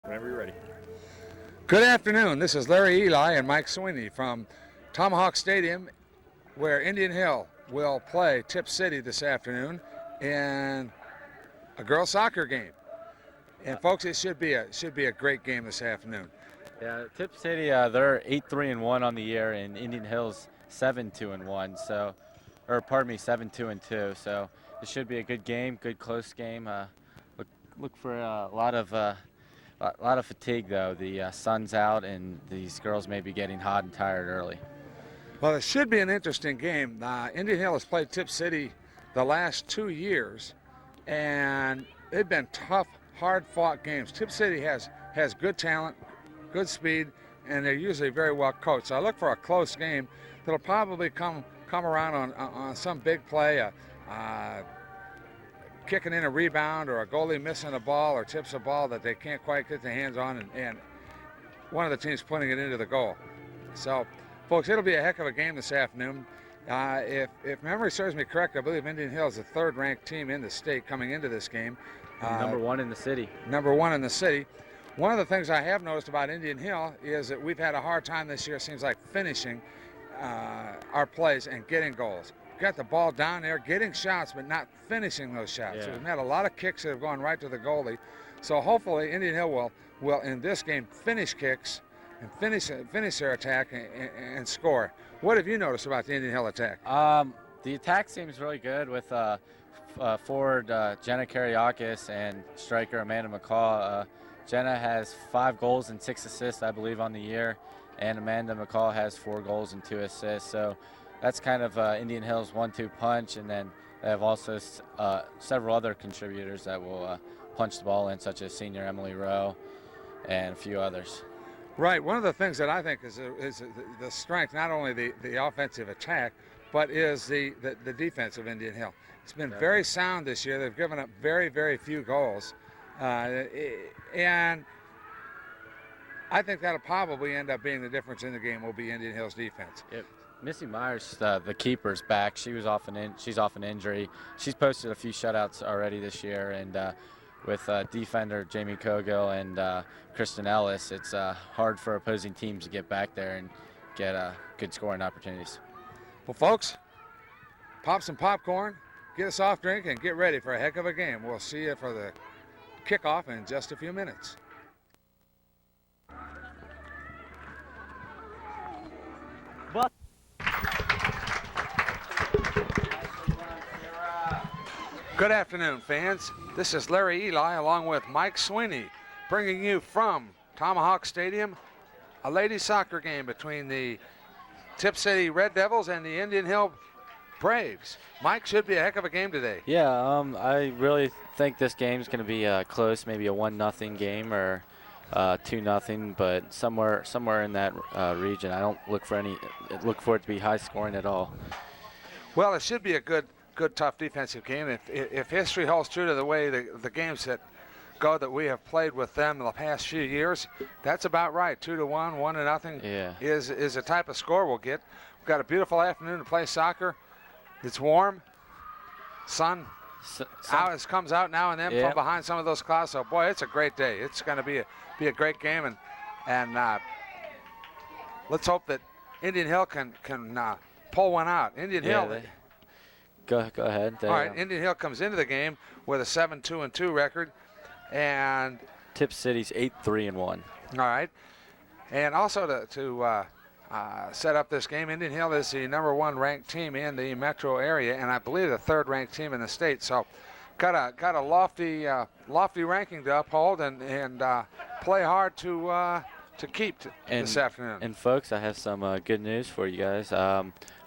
Whenever you're ready. Good afternoon. This is Larry Eli and Mike Sweeney from Tomahawk Stadium, where Indian Hill will play Tipp City this afternoon in a girls' soccer game. And folks, it should be a great game this afternoon. Yeah, Tipp City, they're 8-3-1 on the year, and Indian Hill's 7-2-1. So, or pardon me, 7-2-2. So it should be a good game, good close game. Look for a lot of fatigue though. The sun's out, and these girls may be getting hot and tired early. Well, it should be an interesting game. Indian Hill has played Tipp City the last 2 years, and they've been tough, hard-fought games. Tipp City has good talent, good speed, and they're usually very well coached. So I look for a close game that'll probably come around on some big play, kicking in a rebound or a goalie missing a ball or tips a ball that they can't quite get their hands on, and one of the teams putting it into the goal. So, folks, it'll be a heck of a game this afternoon. If memory serves me correct, I believe Indian Hill is the third-ranked team in the state coming into this game. Number one in the city. Number one in the city. One of the things I have noticed about Indian Hill is that we've had a hard time this year, it seems like, finishing our plays and getting goals. Got the ball down there, getting shots, but not finishing those shots. Yeah. We've had a lot of kicks that have gone right to the goalie. So hopefully Indian Hill will in this game finish kicks and finish their attack and score. What have you noticed about the Indian Hill attack? The attack seems really good with forward Jenna Kariakis and striker Amanda McCall. Jenna has 5 goals and 6 assists, I believe, on the year, and Amanda McCall has 4 goals and 2 assists. So that's kind of Indian Hill's 1-2 punch, and then they have also several other contributors that will punch the ball in, such as senior Emily Rowe and a few others. Right. One of the things that I think is the strength, not only the offensive attack, but is the defense of Indian Hill. It's been very sound this year. They've given up very, very few goals. And I think that'll probably end up being the difference in the game will be Indian Hill's defense. Yep. Missy Myers, the keeper's back. She's off an injury. She's posted a few shutouts already this year, and with defender Jamie Cogill and Kristen Ellis, it's hard for opposing teams to get back there and get good scoring opportunities. Well, folks, pop some popcorn, get a soft drink, and get ready for a heck of a game. We'll see you for the kickoff in just a few minutes. Good afternoon, fans. This is Larry Eli along with Mike Sweeney, bringing you from Tomahawk Stadium a ladies soccer game between the Tipp City Red Devils and the Indian Hill Braves. Mike, should be a heck of a game today. Yeah, I really think this game's going to be close, maybe a 1-0 game or 2-0, but somewhere in that region. I don't look for it to be high scoring at all. Well, it should be a good tough defensive game. If history holds true to the way the games that we have played with them in the past few years, that's about right. 2-1, 1-0 is the type of score we'll get. We've got a beautiful afternoon to play soccer. It's warm. Sun comes out now and then from behind some of those clouds. So boy, it's a great day. It's going to be a great game, and let's hope that Indian Hill can pull one out. Indian Hill. Go ahead. All right, Indian Hill comes into the game with a 7-2-2 record, and Tipp City's 8-3-1. All right, and also to set up this game, Indian Hill is the number 1 ranked team in the metro area, and I believe the 3rd ranked team in the state. So, got a lofty ranking to uphold, and play hard to keep this afternoon. And folks, I have some good news for you guys.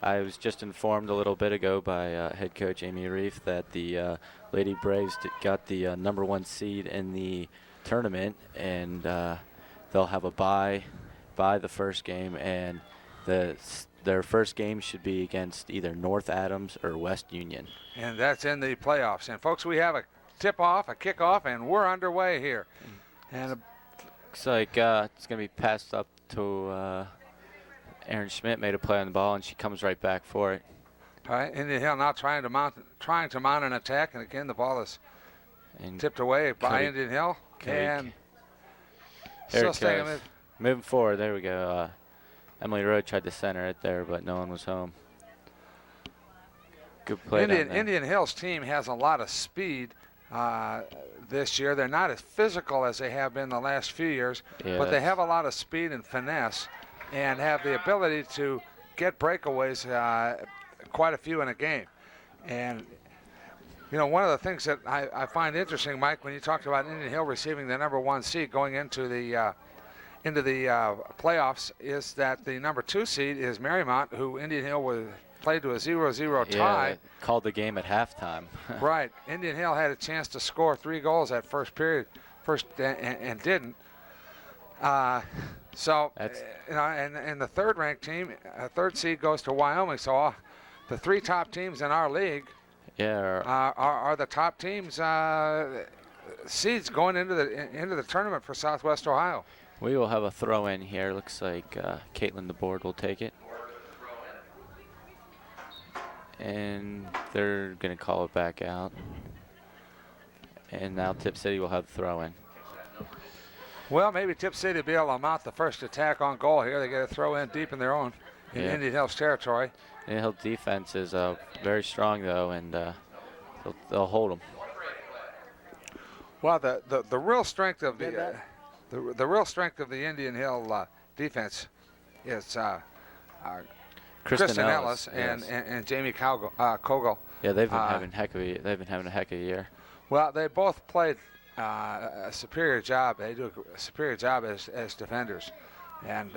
I was just informed a little bit ago by head coach Amy Reef that the Lady Braves got the number 1 seed in the tournament, and they'll have a bye the first game, and their first game should be against either North Adams or West Union. And that's in the playoffs. And folks, we have a tip-off, a kickoff, and we're underway here. And looks like it's going to be passed up to Aaron Schmidt. Made a play on the ball, and she comes right back for it. All right, Indian Hill now trying to mount an attack, and again the ball is tipped away by Indian Hill. And Here Still it staying goes. mid. Moving forward. There we go. Emily Rowe tried to center it there, but no one was home. Good play down there. Indian Hill's team has a lot of speed this year. They're not as physical as they have been the last few years, Yeah, but they have a lot of speed and finesse and have the ability to get breakaways, quite a few in a game. And, you know, one of the things that I find interesting, Mike, when you talked about Indian Hill receiving the #1 seed going into the playoffs, is that the #2 seed is Marymount, who Indian Hill played to a 0-0 tie. Yeah, called the game at halftime. Right. Indian Hill had a chance to score 3 goals that first period, and didn't. So, you know, and the third-ranked team, third seed goes to Wyoming. So the 3 top teams in our league Yeah. are the top teams seeds going into the tournament for Southwest Ohio. We will have a throw in here. Looks like Caitlin DeBoard will take it. And they're going to call it back out. And now Tipp City will have the throw in. Well, maybe Tipp City will be able to mount the first attack on goal here. They get a throw in deep in their own, in Indian Hill's territory. Indian Hill defense is very strong, though, and they'll hold them. Well, the real strength of the real strength of the Indian Hill defense is Kristen Ellis and Jamie Kogel. Yeah, they've been having a heck of a year. Well, they both played a superior job. They do a superior job as defenders, and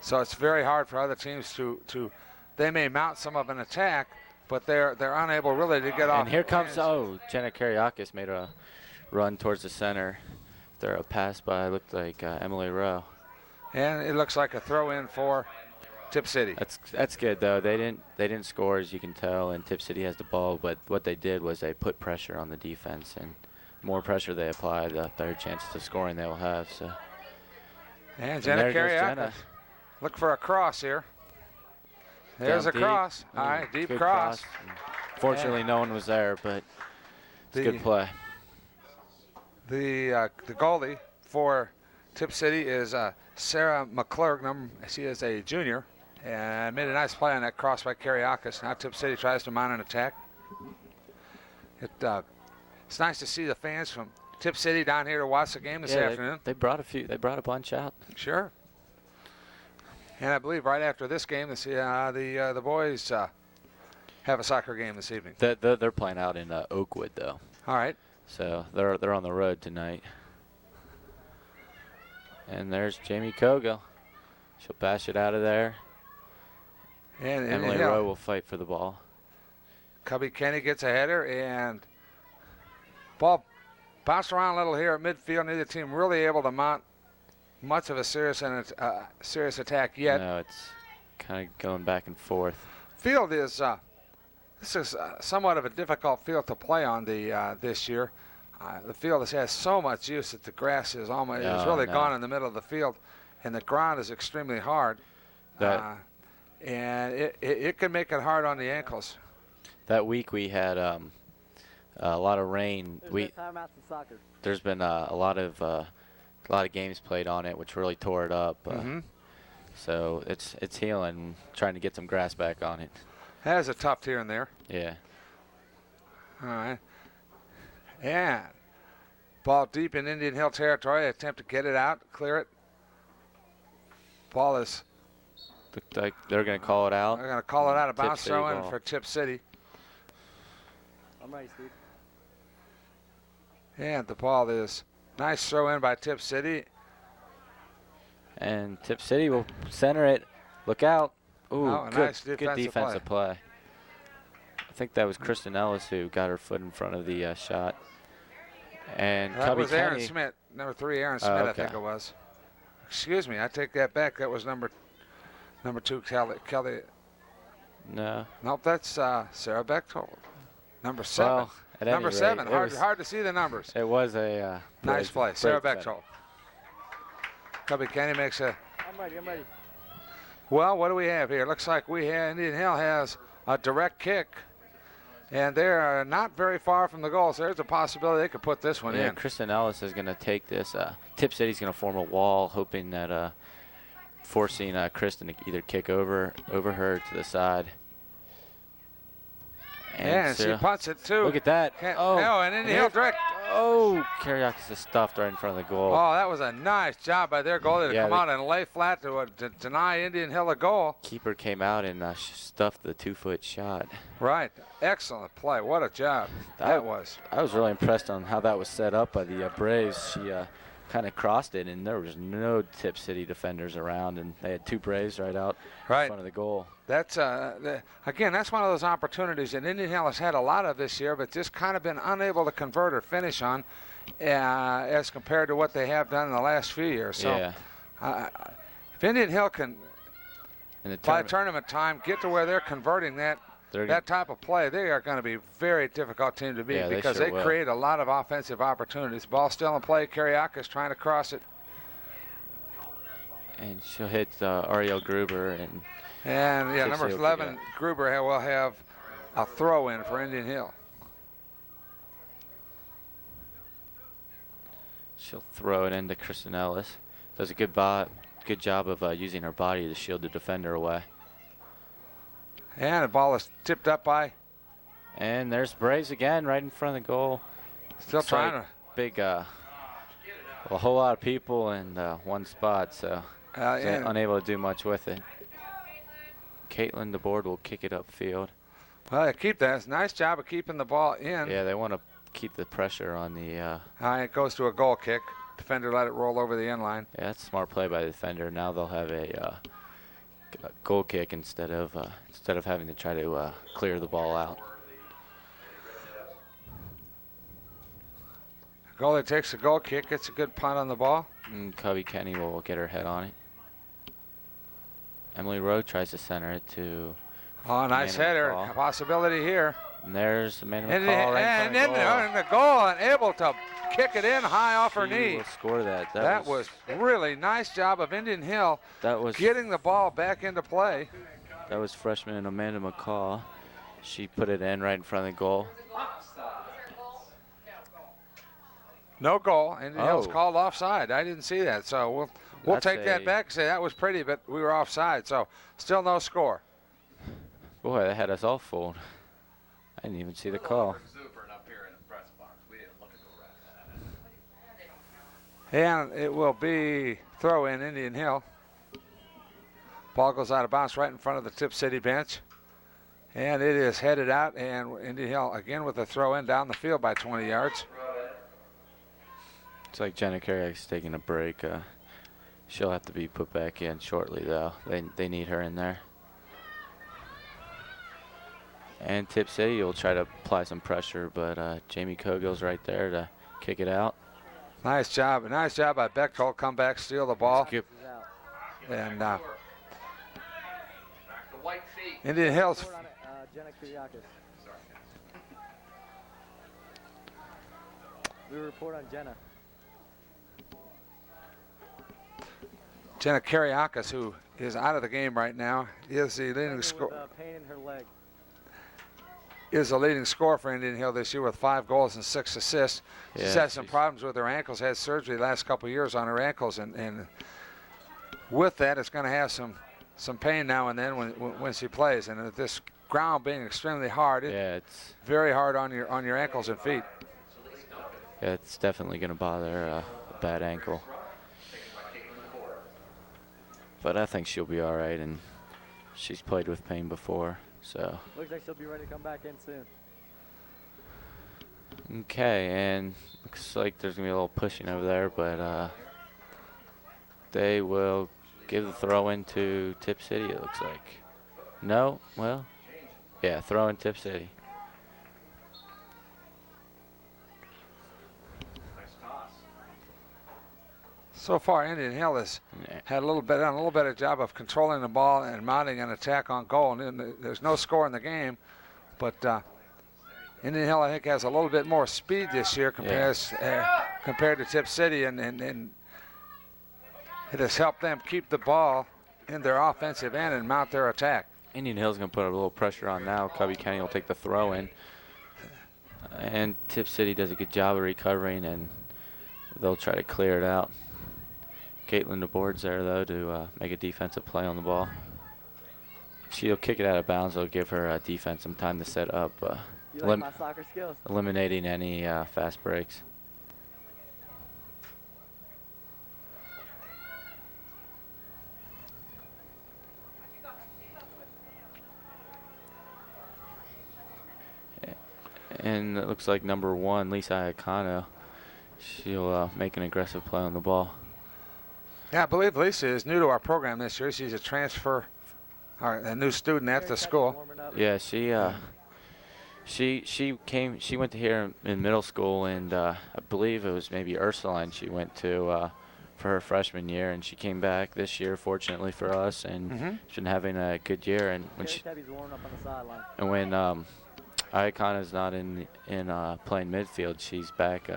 so it's very hard for other teams to. They may mount some of an attack, but they're unable really to get off. And here comes Jenna Karyakis made a run towards the center. There a pass by looked like Emily Rowe. And it looks like a throw in for Tipp City. That's good though. They didn't score, as you can tell, and Tipp City has the ball. But what they did was they put pressure on the defense, and the more pressure they apply, the better chances of scoring they will have. So. And Jenna Karyakis. Look for a cross here. There's a cross. All right, deep cross. Fortunately, no one was there, but it's a good play. The goalie for Tipp City is Sarah McClurg. She is a junior, and made a nice play on that cross by Karyakis. Now Tipp City tries to mount an attack. It's nice to see the fans from Tipp City down here to watch the game this afternoon. They brought a bunch out. Sure. And I believe right after this game, the boys have a soccer game this evening. They're playing out in Oakwood, though. All right. So they're on the road tonight. And there's Jamie Kogel. She'll bash it out of there. And Emily Rowe will fight for the ball. Cubby Kenny gets a header, and ball bounced around a little here at midfield. Neither team really able to mount much of a serious attack yet. No, it's kind of going back and forth. Field is this is somewhat of a difficult field to play on this year. The field has had so much use that the grass is really gone in the middle of the field, and the ground is extremely hard. And it can make it hard on the ankles. That week we had a lot of rain. There's been a lot of games played on it, which really tore it up. So it's healing, trying to get some grass back on it. Has a tuft here and there. Yeah. All right. And ball deep in Indian Hill territory. Attempt to get it out, clear it. Ball is. Looked like they're going to call it out. They're going to call it out. A bounce throw in for Tipp City. I'm ready, Steve. And the ball is nice throw in by Tipp City. And Tipp City will center it. Look out. Ooh, nice good defensive play. I think that was Kristen Ellis who got her foot in front of the shot. And that Cubby was Aaron Kenny. Smith, #3, Aaron Smith, okay. I think it was. Excuse me, I take that back. That was number 2, Kelly. No. Nope, that's Sarah Bechtold. Number 7. Well, at any number rate, 7. it Hard to see the numbers. It was a nice play. Sarah play. Bechtold. Cubby Kenny makes a. I'm ready. Well, what do we have here? Looks like Indian Hill has a direct kick. And they're not very far from the goal, so there's a possibility they could put this one in. Kristen Ellis is going to take this. Tipp City's going to form a wall, hoping that forcing Kristen to either kick over her to the side. And so she punts it too. Look at that. And Indian Hill direct. Oh, Karyakis is stuffed right in front of the goal. Oh, that was a nice job by their goalie to Yeah, come out and lay flat to deny Indian Hill a goal. Keeper came out and stuffed the 2-foot shot. Right. Excellent play. What a job that was. I was really impressed on how that was set up by the Braves. She kind of crossed it, and there was no Tipp City defenders around, and they had 2 Braves right out in front of the goal. That's again, that's one of those opportunities that Indian Hill has had a lot of this year, but just kind of been unable to convert or finish on as compared to what they have done in the last few years. So if Indian Hill can, by tournament time, get to where they're converting that type of play, they are going to be a very difficult team to beat because they create a lot of offensive opportunities. Ball still in play. Karyakis trying to cross it. And she'll hit Ariel Gruber. And number 11, Gruber will have a throw in for Indian Hill. She'll throw it into Kristen Ellis. Does a good job of using her body to shield the defender away. And the ball is tipped up by. And there's Braves again right in front of the goal. Still trying to. Big, a whole lot of people in one spot, so unable to do much with it. Caitlin DeBoard will kick it upfield. Well, they keep that. It's a nice job of keeping the ball in. Yeah, they want to keep the pressure on the. It goes to a goal kick. Defender let it roll over the end line. Yeah, that's a smart play by the defender. Now they'll have a goal kick instead of having to try to clear the ball out. Goalie takes a goal kick, gets a good punt on the ball. And Cubby Kenny will get her head on it. Emily Rowe tries to center it to. Oh, nice header. A possibility here. And there's Amanda McCall right in the goal and able to kick it in high off her knee. Will score that. That was really nice job of Indian Hill. That was getting the ball back into play. That was freshman Amanda McCall. She put it in right in front of the goal. No goal. Indian Hill's called offside. I didn't see that, so we'll take that back and say that was pretty, but we were offside, so still no score. Boy, that had us all fooled. I didn't even see the call. And it will be throw in Indian Hill. Ball goes out of bounds right in front of the Tipp City bench. And it is headed out, and Indian Hill again with a throw in down the field by 20 yards. It's like Jenna Karyakis taking a break. She'll have to be put back in shortly, though. They need her in there. And Tipp City will try to apply some pressure, but Jamie Cogill's right there to kick it out. Nice job by Bechtold. Come back, steal the ball. And Indian Hill's. We report on Jenna. Jenna Karyakis, who is out of the game right now, is the leading scorer. Pain in her leg. Is the leading scorer for Indian Hill this year with 5 goals and 6 assists. She's had some problems with her ankles, had surgery the last couple of years on her ankles, and with that, it's going to have some pain now and then when she plays. And with this ground being extremely hard, it's very hard on your ankles and feet. Yeah, it's definitely going to bother a bad ankle. But I think she'll be all right, and she's played with pain before. So looks like she'll be ready to come back in soon. Okay, and looks like there's gonna be a little pushing over there, but they will give the throw in to Tipp City, it looks like. No, well, yeah, throw in Tipp City. So far, Indian Hill has had a little better job of controlling the ball and mounting an attack on goal. And there's no score in the game, but Indian Hill, I think, has a little bit more speed this year compared to Tipp City, and it has helped them keep the ball in their offensive end and mount their attack. Indian Hill's going to put a little pressure on now. Cubby Kenny will take the throw in. And Tipp City does a good job of recovering, and they'll try to clear it out. Caitlin DeBoard's there, though, to make a defensive play on the ball. She'll kick it out of bounds. It'll give her defense some time to set up, You like my soccer skills? eliminating any fast breaks. And it looks like number 1, Lisa Iacano, she'll make an aggressive play on the ball. Yeah, I believe Lisa is new to our program this year. She's a transfer, or a new student at the school. Yeah, she went to here in middle school, and I believe it was maybe Ursuline she went to for her freshman year, and she came back this year, fortunately for us, and she's been having a good year. And when Iacana's not in playing midfield, she's back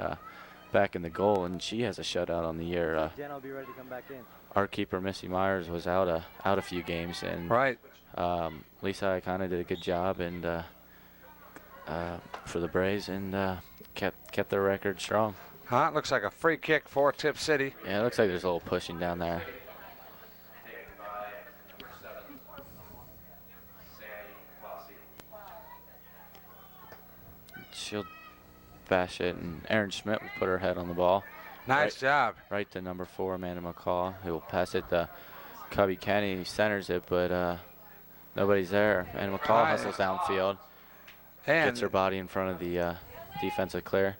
in the goal, and she has a shutout on the year. Jen will be ready to come back in. Our keeper Missy Myers was out a few games, and Lisa Iacana did a good job and for the Braves, and kept their record strong. It looks like a free kick for Tipp City. Yeah, it looks like there's a little pushing down there. She'll bash it, and Erin Schmidt will put her head on the ball. Nice job. Right to number 4, Amanda McCall, who will pass it to Cubby Kenny. He centers it, but nobody's there. And McCall hustles downfield, and gets her body in front of the defensive clear.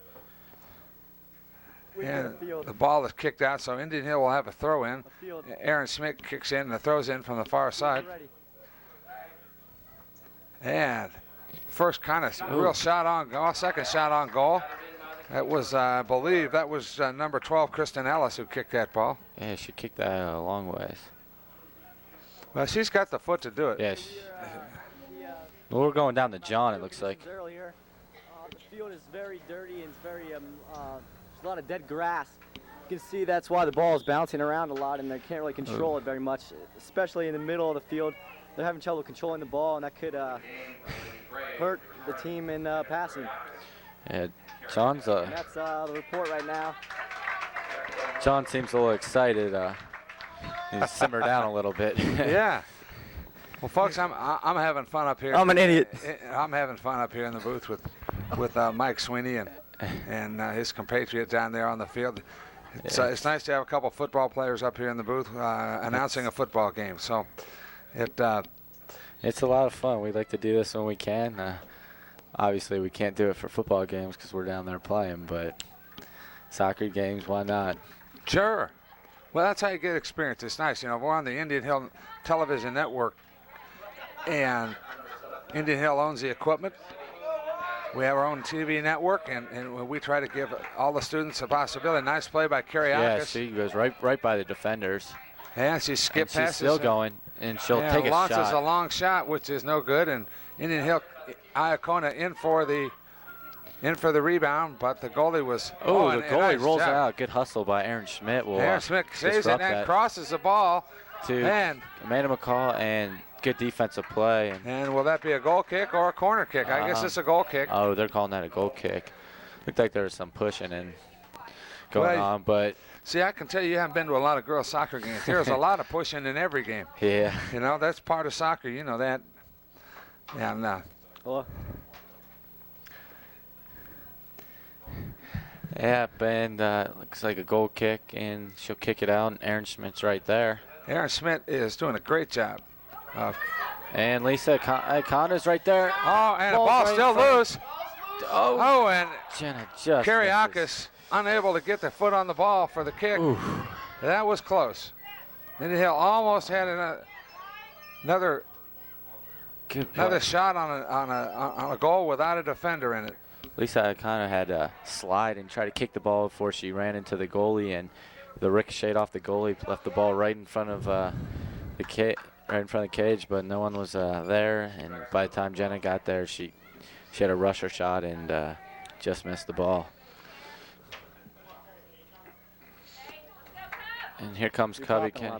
And the ball is kicked out, so Indian Hill will have a throw in. Aaron Schmidt kicks in and the throws in from the far side. And first kind of real shot on goal, second shot on goal. That was, I believe, that was number 12, Kristen Ellis, who kicked that ball. Yeah, she kicked that a long ways. Well, she's got the foot to do it. Yes. Well, we're going down to John, it looks like. Earlier, the field is very dirty and it's very, there's a lot of dead grass. You can see that's why the ball is bouncing around a lot and they can't really control it very much, especially in the middle of the field. They're having trouble controlling the ball, and that could hurt the team in passing. Yeah, John's And that's the report right now. John seems a little excited. He's simmered down a little bit. Yeah. Well, folks, I'm having fun up here. I'm an idiot. I'm having fun up here in the booth with Mike Sweeney and his compatriot down there on the field. It's nice to have a couple football players up here in the booth announcing a football game. So it's a lot of fun. We like to do this when we can. Obviously, we can't do it for football games because we're down there playing, but soccer games, why not? Sure. Well, that's how you get experience. It's nice. You know, we're on the Indian Hill Television Network, and Indian Hill owns the equipment. We have our own TV network, and we try to give all the students a possibility. Nice play by Karyakis. Yeah, she goes right by the defenders. And she skipped and she's passes. still going, and she'll take a launches shot. a long shot, which is no good, and Indian Hill, Iacona in for the rebound, but the goalie was. Oh, the goalie nice rolls job. out. Good hustle by Erin Schmidt. Aaron Schmidt saves it and crosses the ball to and Amanda McCall, and good defensive play. And will that be a goal kick or a corner kick? I guess it's a goal kick. Oh, they're calling that a goal kick. Looked like there was some pushing and going on, but. See, I can tell you haven't been to a lot of girls' soccer games. There's a lot of pushing in every game. Yeah. You know, that's part of soccer. You know that. And Hello? Yep, and looks like a goal kick, and she'll kick it out, and Erin Schmidt's right there. Erin Schmidt is doing a great job. And Lisa Iacana's right there. Oh, and the ball's still loose. Oh, and Jenna just Karyakis unable to get the foot on the ball for the kick. Oof. That was close. Indian Hill almost had another shot on a goal without a defender in it. Lisa Iacana had to slide and try to kick the ball before she ran into the goalie, and the ricocheted off the goalie, left the ball right in front of the cage, but no one was there. And by the time Jenna got there, she had a rusher shot and just missed the ball. And here comes Cubby Kenny.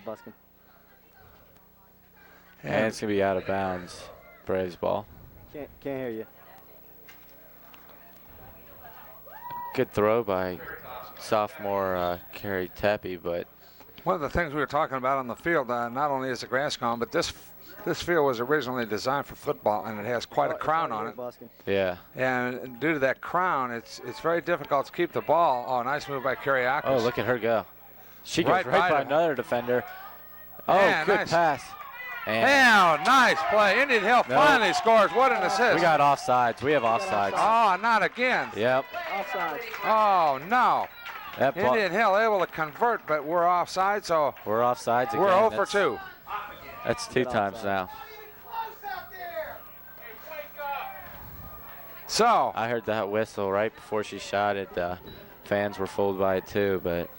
And it's going to be out of bounds. Braves ball. Can't hear you. good throw by sophomore Carrie Tepe, but One of the things we were talking about on the field, not only is the grass gone, but this field was originally designed for football, and it has quite a crown on it. yeah. And due to that crown, it's very difficult to keep the ball. Oh, nice move by Karyakis. Oh, look at her go. She goes Right right by by her. another defender. Oh, Yeah, good nice. pass. And Damn, nice play. Indian Hill No. finally scores. What an assist. we got offsides. We have offsides. Oh, not again. Yep. Offside. Oh, no. That ball, Indian Hill able to convert, but we're offside, so we're offsides again. we're 0 for That's- 2. That's 2 times offside. now. So, I heard that whistle right before she shot it. Fans were fooled by it too, but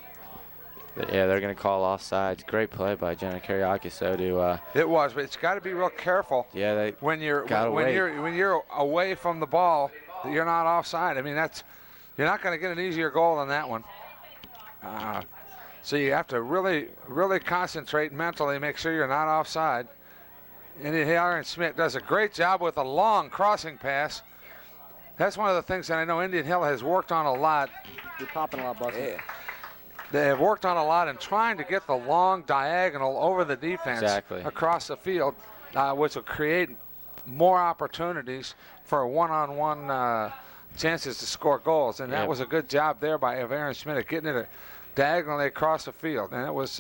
yeah, they're going to call offsides. Great play by Jenna Karyakis, so to it was, but it's got to be real careful yeah, they when you're Gotta when wait. you're away from the ball that you're not offside. I mean, you're not going to get an easier goal than that one. So you have to really concentrate mentally, make sure you're not offside. Indian Hill, Aaron Schmidt does a great job with a long crossing pass. That's one of the things that I know Indian Hill has worked on a lot. You're popping a lot, Buster. They have worked on a lot in trying to get the long diagonal over the defense Exactly. across the field, which will create more opportunities for one-on-one chances to score goals. And that Yeah. was a good job there by Aaron Schmidt of getting it diagonally across the field. And it was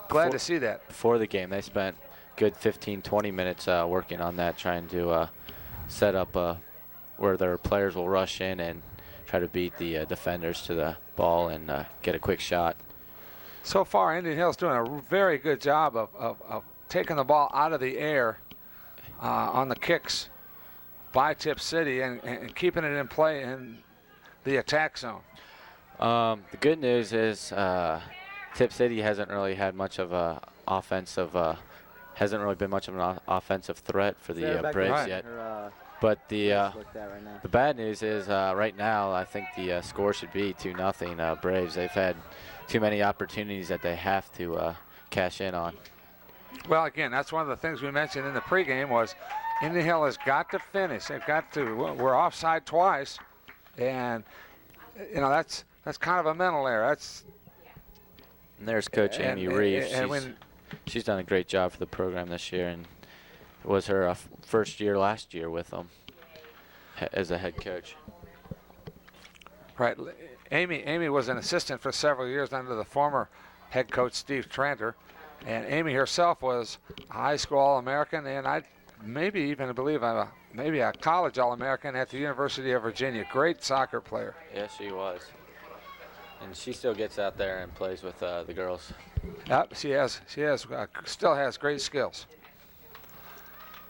glad to see that. before the game, they spent good 15, 20 minutes working on that, trying to set up where their players will rush in and try to beat the defenders to the ball and get a quick shot. So far, Indian Hill's doing a very good job of taking the ball out of the air on the kicks by Tip City and keeping it in play in the attack zone. The good news is Tip City hasn't really had much of a offensive, hasn't really been much of an offensive threat for the Braves Right. yet. Her, But the looked at right now. the bad news is right now I think the score should be 2-0 Braves. They've had too many opportunities that they have to cash in on. Well, again, that's one of the things we mentioned in the pregame was Indian Hill has got to finish. They've got to. We're offside twice, and you know that's kind of a mental error. That's And there's Coach Amy and- Reeves. and She's done a great job for the program this year, and it was her first year last year with them as a head coach. Right. Amy was an assistant for several years under the former head coach Steve Tranter, and Amy herself was a high school All-American, and I maybe even believe maybe a college All-American at the University of Virginia. Great soccer player. Yeah, she was. And she still gets out there and plays with the girls. Yep, she still has great skills.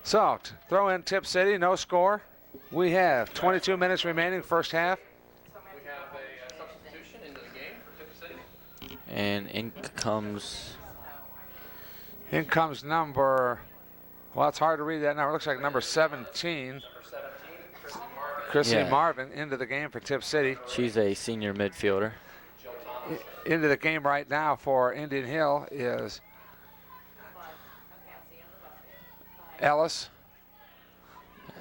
So, throw in Tip City, no score. We have 22 minutes remaining, first half. We have a substitution into the game for Tip City. And in comes number, well, it's hard to read that number. It looks like number 17, Number 17, Chrissy Marvin, Chrissy Yeah. Marvin, into the game for Tip City. she's a senior midfielder. Jill Thomas. Into the game right now for Indian Hill is Ellis.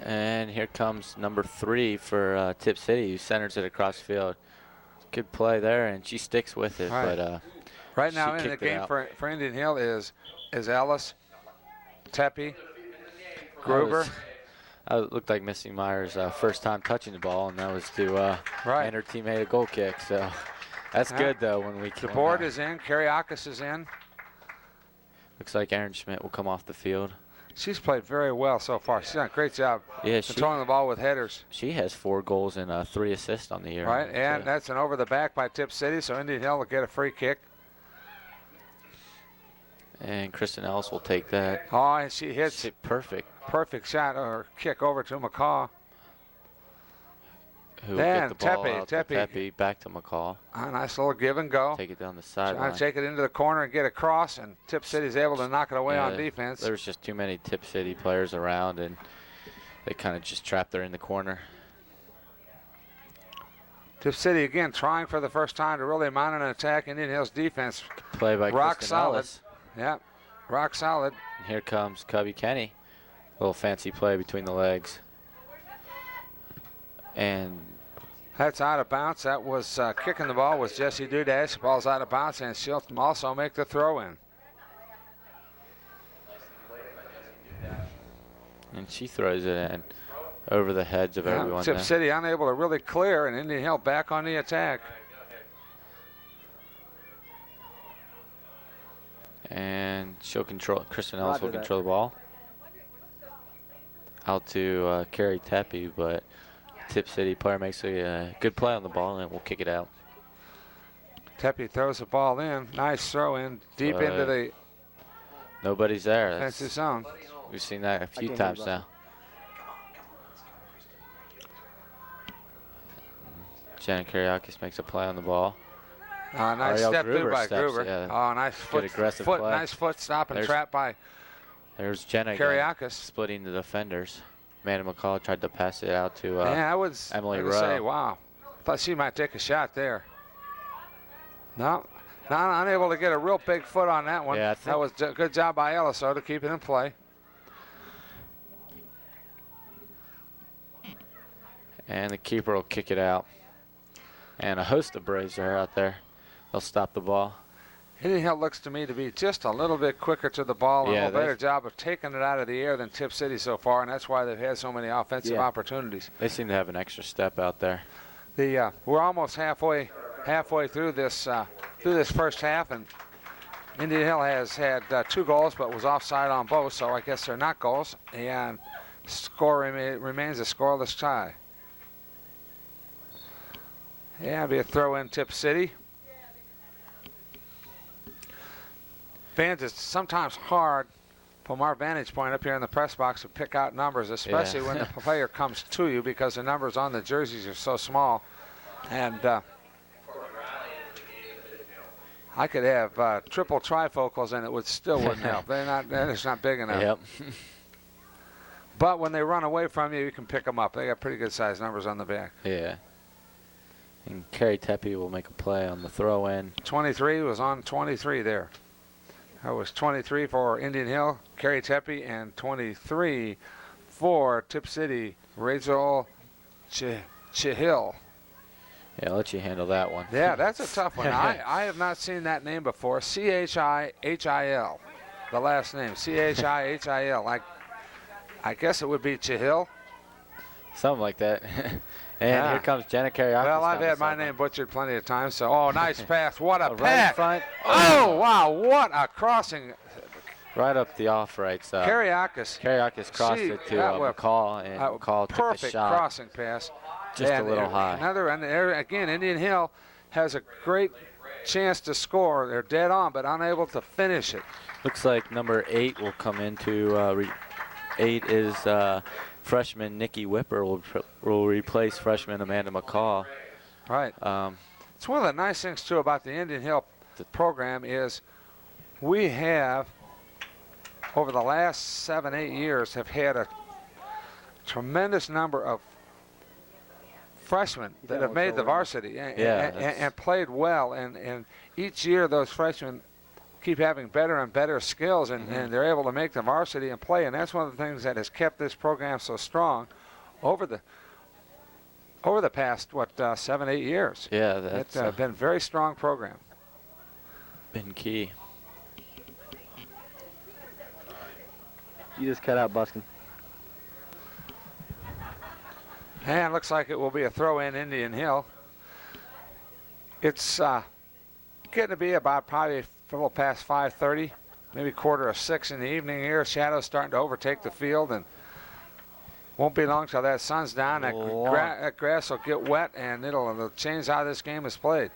And here comes number 3 for Tip City, who centers it across the field. Good play there, and she sticks with it. Right. But Right now she in the kicked it game out. for Indian Hill is Ellis, Tepe, Gruber. It looked like Missy Myers' first time touching the ball, and that was to Right. hand her teammate a goal kick. So that's Yeah. good, though, when we The can. board is in. Karyakis is in. Looks like Aaron Schmidt will come off the field. She's played very well so far. She's done a great job Yeah, controlling the ball with headers. she has 4 goals and 3 assists on the year. Right, and So- that's an over the back by Tip City, so Indian Hill will get a free kick. and Kristen Ellis will take that. Oh, and she hits Perfect. perfect shot or kick over to McCaw. Who will Then get the ball Tepe, out to Tepe. Tepe, back to McCall. A nice little give and go. Take it down the Trying sideline. to take it into the corner and get across, and Tip City's able to knock it away on Yeah, defense. There's just too many Tip City players around, and they kind of just trapped her in the corner. Tip City again trying for the first time to really mount an attack. Indian Hill's defense, Play by rock Kristen solid. Ellis. Yeah, rock solid. And here comes Cubby Kenny. Little fancy play between the legs. And That's out of bounds. That was kicking the ball was Jesse Dudash. Ball's out of bounds, and she'll also make the throw in. And she throws it in over the heads of everyone Tip there. City unable to really clear, and Indian Hill back on the attack. And she'll control, Kristen Ellis Roger will that. control the ball. Out to Carrie Tepe, but Tip City player makes a good play on the ball, and we'll kick it out. Tepe throws the ball in. Nice throw in deep into the Nobody's there. offensive zone. We've seen that a few can't times hear you, now. Janet Karyakis makes a play on the ball. Nice Ariel step through Gruber by steps, Gruber. yeah. Oh, nice foot, aggressive foot play. nice foot stop and There's trap by There's Jenna again, Karyakis. splitting the defenders. Amanda McCall tried to pass it out to Yeah, I was Emily going to say, Rowe. wow. Thought she might take a shot there. No, not unable to get a real big foot on that one. Yeah, I That was a good job by Elliso to keep it in play. And the keeper will kick it out. And a host of Braves are out there. They'll stop the ball. Indian Hill looks to me to be just a little bit quicker to the ball and Yeah, a little better job of taking it out of the air than Tip City so far, and that's why they've had so many offensive opportunities. They seem to have an extra step out there. We're almost halfway through this first half, and Indian Hill has had 2 goals, but was offside on both, so I guess they're not goals, and score remains a scoreless tie. Yeah, it'll be a throw in Tip City. Fans, it's sometimes hard from our vantage point up here in the press box to pick out numbers, especially when the player comes to you, because the numbers on the jerseys are so small. And I could have triple trifocals and it still wouldn't help. It's not big enough. Yep. But when they run away from you, you can pick them up. They got pretty good sized numbers on the back. Yeah. And Carrie Tepe will make a play on the throw in. 23 was on 23 there. That was 23 for Indian Hill, Carrie Tepe, and 23 for Tip City, Rachel Chihil. Yeah, I'll let you handle that one. Yeah, that's a tough one. I have not seen that name before. Chihil, the last name. Chihil. I guess it would be Chihil. Something like that. And here comes Jenna Karyakis. Well, I've had my name butchered plenty of times, so, oh, nice pass. What a Right in pass. front. Oh, wow, what a crossing. Right up the off right side. Karyakis. Karyakis crossed it to McCall, and McCall took the Perfect shot. crossing pass. Just a little high. Again, Indian Hill has a great chance to score. They're dead on, but unable to finish it. Looks like number 8 will come into 8 is freshman Nikki Whipper will replace freshman Amanda McCall. Right. It's one of the nice things, too, about the Indian Hill program is we have, over the last 7-8 years, have had a tremendous number of freshmen that have made the varsity and played well. And each year those freshmen keep having better and better skills, and they're able to make the varsity and play. And that's one of the things that has kept this program so strong over the past, 7-8 years. Yeah, that's It's been a very strong program. been key. You just cut out Buskin. And looks like it will be a throw in Indian Hill. It's getting to be about probably a little past 5:30, maybe 5:45 in the evening here. Shadows starting to overtake the field, and won't be long till that sun's down. That grass will get wet, and it'll change how this game is played.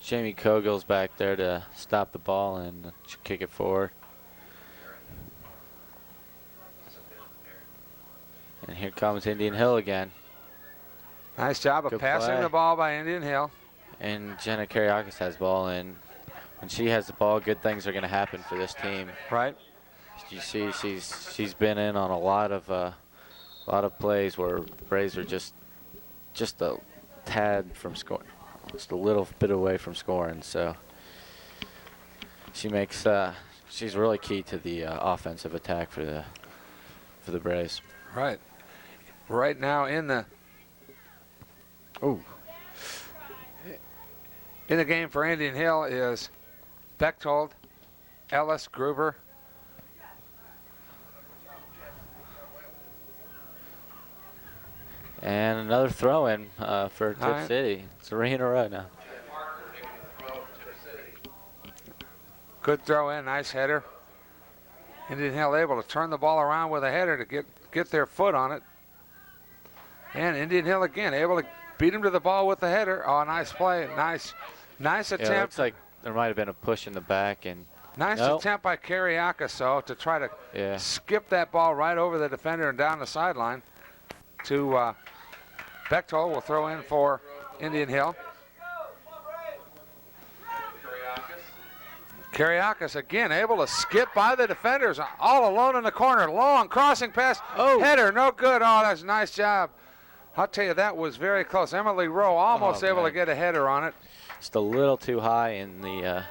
Jamie Cogill's back there to stop the ball and kick it forward. And here comes Indian Hill again. Nice job of Good passing play. the ball by Indian Hill. And Jenna Karyakis has ball, and when she has the ball, good things are going to happen for this team. Right. You see, she's been in on a lot of plays where the Braves are just a tad from scoring, just a little bit away from scoring. So she makes she's really key to the offensive attack for the Braves. Right. Right now in the Oh. In the game for Indian Hill is Bechtold, Ellis, Gruber. And another throw in for Tip right. City. 3 in a row now. Parker making the throw for Tip City. Good throw in, nice header. Indian Hill able to turn the ball around with a header to get their foot on it. And Indian Hill again able to beat him to the ball with the header. Oh, nice play, nice Yeah, it attempt. looks like there might have been a push in the back. And Nice Nope. attempt by Kariakis, though, to try to yeah, skip that ball right over the defender and down the sideline to Bechtold will throw in for Indian Hill. Kariakis again able to skip by the defenders all alone in the corner. Long crossing pass. Oh. Header, no good. Oh, that's a nice job. I'll tell you, that was very close. Emily Rowe almost able to man. get a header on it. just a little too high, and the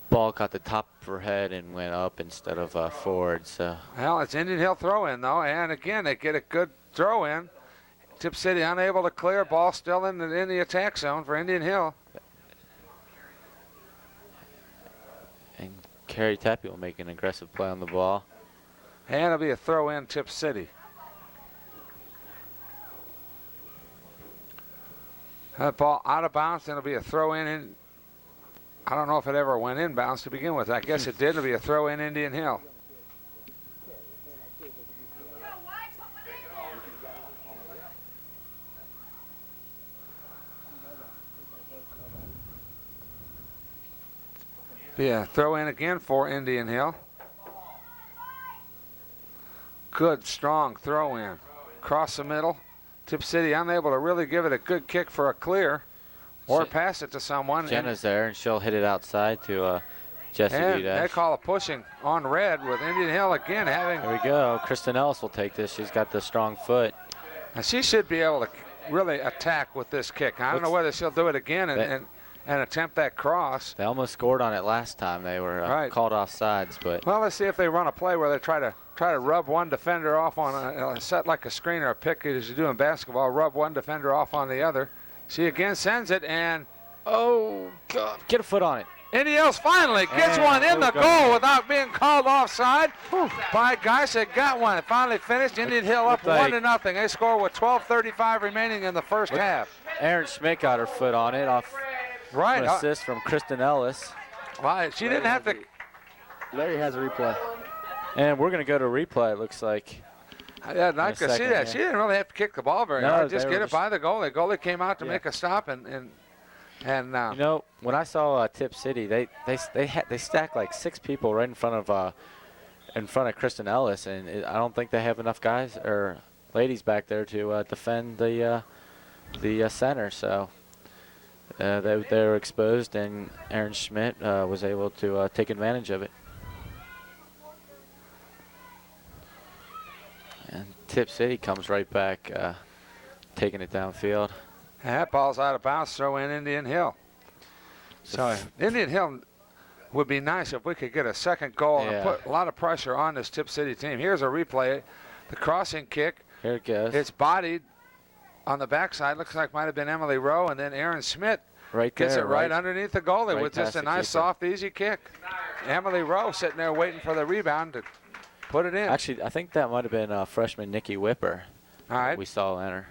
ball caught the top of her head and went up instead of forward. So Well, it's Indian Hill throw in, though. And again, they get a good throw in. Tip City unable to clear. Ball still in the attack zone for Indian Hill. and Carrie Tappy will make an aggressive play on the ball. And it'll be a throw in Tip City. That ball out of bounds, and it'll be a throw in. I don't know if it ever went inbounds to begin with. I guess it did. It'll be a throw in Indian Hill. Be a throw in again for Indian Hill. Good, strong throw in. Across the middle. Tip City unable to really give it a good kick for a clear or pass it to someone. Jenna's there, and she'll hit it outside to Jessie And they Udash. call a pushing on red with Indian Hill again having. There we go. Kristen Ellis will take this. She's got the strong foot. And she should be able to really attack with this kick. I don't know whether she'll do it again and attempt that cross. They almost scored on it last time. They were Right. called off sides, but Well, let's see if they run a play where they try to rub one defender off on a set like a screen or a pick as you do in basketball. Rub one defender off on the other. She again sends it, and oh God, get a foot on it. Indian Hills finally gets And one in the there we go. goal without being called offside. By guys that got one. It finally finished. Indian Hill up Looked like- 1-0. They score with 12:35 remaining in the first half. Erin Schmidt got her foot on it off Right. an assist from Kristen Ellis. Well, she didn't have to. Larry has a replay. And we're going to go to replay, it looks like. Yeah, I'd like to see second, that. yeah. She didn't really have to kick the ball very No, hard. they Just were get it just- by the goalie. Goalie came out to Yeah. make a stop, and You know, when I saw Tip City, they stacked like 6 people right in front of Kristen Ellis, and I don't think they have enough guys or ladies back there to defend the center. So they were exposed, and Erin Schmidt was able to take advantage of it. And Tip City comes right back, taking it downfield. that ball's out of bounds. Throw in Indian Hill. So Indian Hill would be nice if we could get a second goal and Yeah. put a lot of pressure on this Tip City team. Here's a replay. The crossing kick. Here it goes. It's bodied on the backside. Looks like might have been Emily Rowe, and then Aaron Schmidt right gets there, it right underneath the goalie right with just past a the nice, keeper. soft, easy kick. Emily Rowe sitting there waiting for the rebound to put it in. Actually, I think that might have been freshman Nikki Whipper. All right. We saw enter.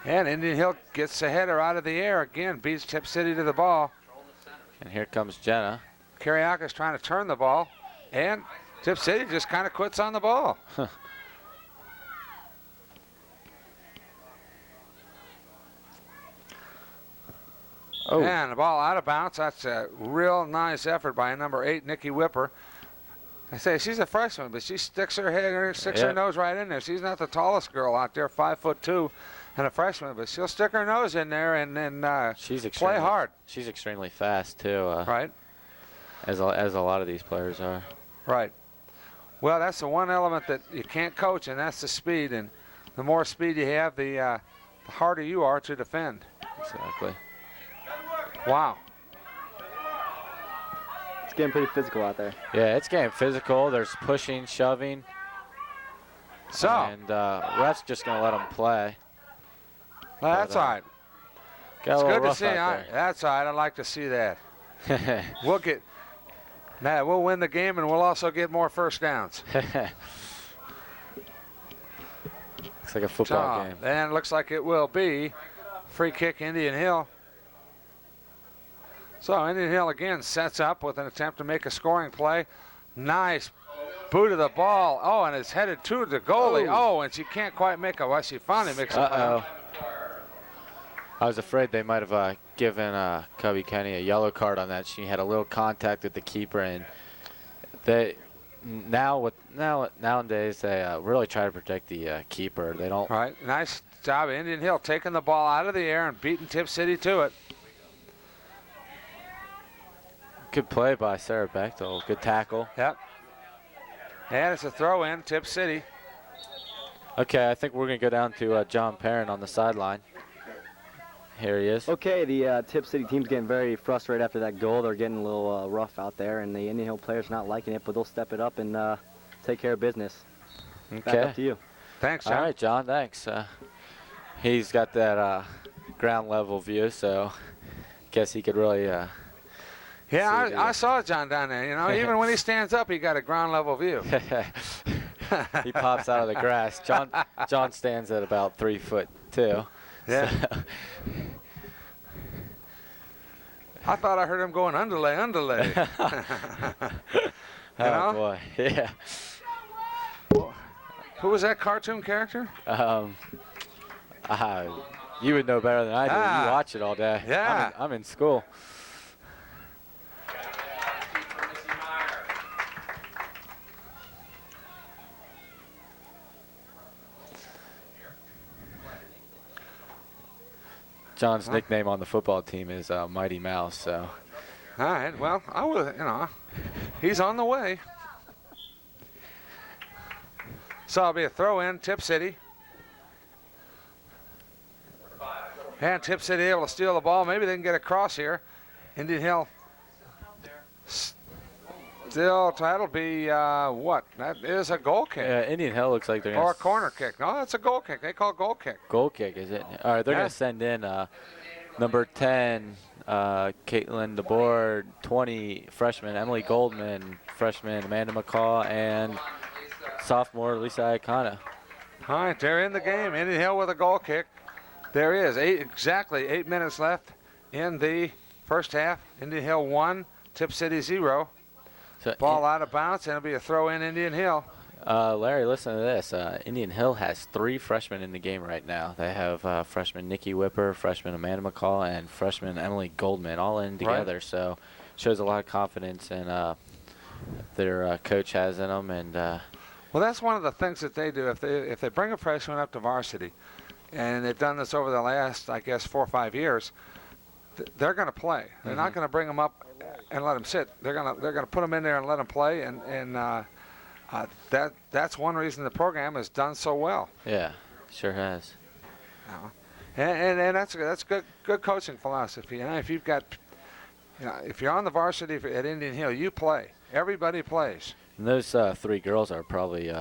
And Indian Hill gets the header out of the air again, beats Tip City to the ball. And here comes Jenna. Kariakis trying to turn the ball, and Tip City just kind of quits on the ball. Oh. And the ball out of bounds. That's a real nice effort by number 8, Nikki Whipper. I say she's a freshman, but she sticks her head, sticks her Yeah. nose right in there. She's not the tallest girl out there, 5'2", and a freshman, but she'll stick her nose in there and then She's play extremely hard. She's extremely fast too, Right, as a lot of these players are. right. Well, that's the one element that you can't coach, and that's the speed. And the more speed you have, the harder you are to defend. Exactly. Wow. It's getting pretty physical out there. Yeah, it's getting physical. There's pushing, shoving, So and ref's just gonna let them play. That's all right. Got a It's little good to rough see. out That's all right. I'd like to see that. there. We'll win the game, and we'll also get more first downs. Looks like a football game. And it looks like it will be free kick Indian Hill. So Indian Hill again sets up with an attempt to make a scoring play. Nice boot of the ball. Oh, and it's headed to the goalie. Oh, and she can't quite make it. Well, she finally makes a play. I was afraid they might have given Cubby Kenny a yellow card on that. She had a little contact with the keeper, and nowadays they really try to protect the keeper. They don't. Right, nice job. Indian Hill taking the ball out of the air and beating Tipp City to it. Good play by Sarah Bechtel. Good tackle. Yep. And it's a throw in, Tipp City. Okay, I think we're going to go down to John Perrin on the sideline. Here he is. Okay, the Tipp City team's getting very frustrated after that goal. They're getting a little rough out there, and the Indian Hill players not liking it, but they'll step it up and take care of business. Back Okay. up to you. Thanks, John. All right, John, thanks. He's got that ground level view, so guess he could really Yeah, I saw John down there. You know, even when he stands up, he got a ground level view. he pops out of the grass. John stands at about 3'2". Yeah. So. I thought I heard him going underlay. Oh boy, yeah. Who was that cartoon character? You would know better than I do. You watch it all day. Yeah. I'm in school. John's nickname on the football team is Mighty Mouse. So. All right. Well, I would. You know, he's on the way. So it'll be a throw in, Tipp City. And Tipp City able to steal the ball. Maybe they can get across here. Indian Hill. Still, that'll be what? That is a goal kick. Yeah, Indian Hill looks like they're going Or a corner kick. No, that's a goal kick. They call it goal kick. Goal kick, is it? All right, they're going to send in number 10, Caitlin DeBoer, 20, freshman Emily Goldman, freshman Amanda McCaw, and sophomore Lisa Iacona. All right, they're in the game. Indian Hill with a goal kick. There is exactly 8 minutes left in the first half. Indian Hill 1, Tipp City 0. So Ball out of bounds, and it'll be a throw in Indian Hill. Larry, listen to this. Indian Hill has 3 freshmen in the game right now. They have freshman Nikki Whipper, freshman Amanda McCall, and freshman Emily Goldman all in together. Right. So shows a lot of confidence in their coach has in them. And well, that's one of the things that they do. If they bring a freshman up to varsity, and they've done this over the last, I guess, 4 or 5 years, they're going to play. They're not going to bring them up and let them sit. They're gonna put them in there and let them play, and that's one reason the program has done so well. Yeah, sure has. And that's good coaching philosophy. You know, if you've got, if you're on the varsity at Indian Hill, you play. Everybody plays. And those 3 girls are probably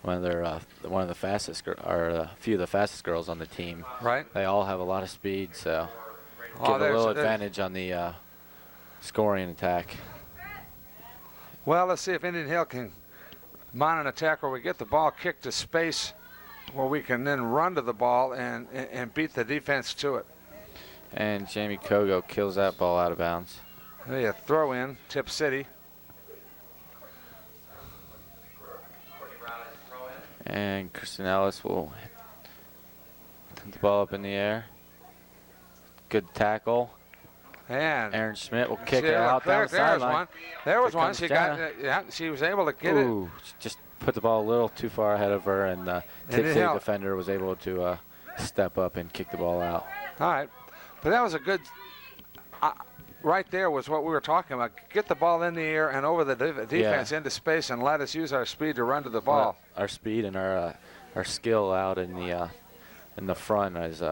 one of the fastest, or a few of the fastest girls on the team. Right. They all have a lot of speed, so give a little advantage on the scoring attack. Well, let's see if Indian Hill can mount an attack where we get the ball kicked to space, where we can then run to the ball and beat the defense to it. And Jamie Kogo kills that ball out of bounds. A throw in, Tipp City. And Kristen Ellis will put the ball up in the air. Good tackle. And Aaron Schmidt will kick it out down the sideline. There was one. She got. She was able to get it. Just put the ball a little too far ahead of her, and the Tipp City defender was able to step up and kick the ball out. All right, but that was a good. Right there was what we were talking about. Get the ball in the air and over the defense into space, and let us use our speed to run to the ball. Well, our speed and our skill out in the front is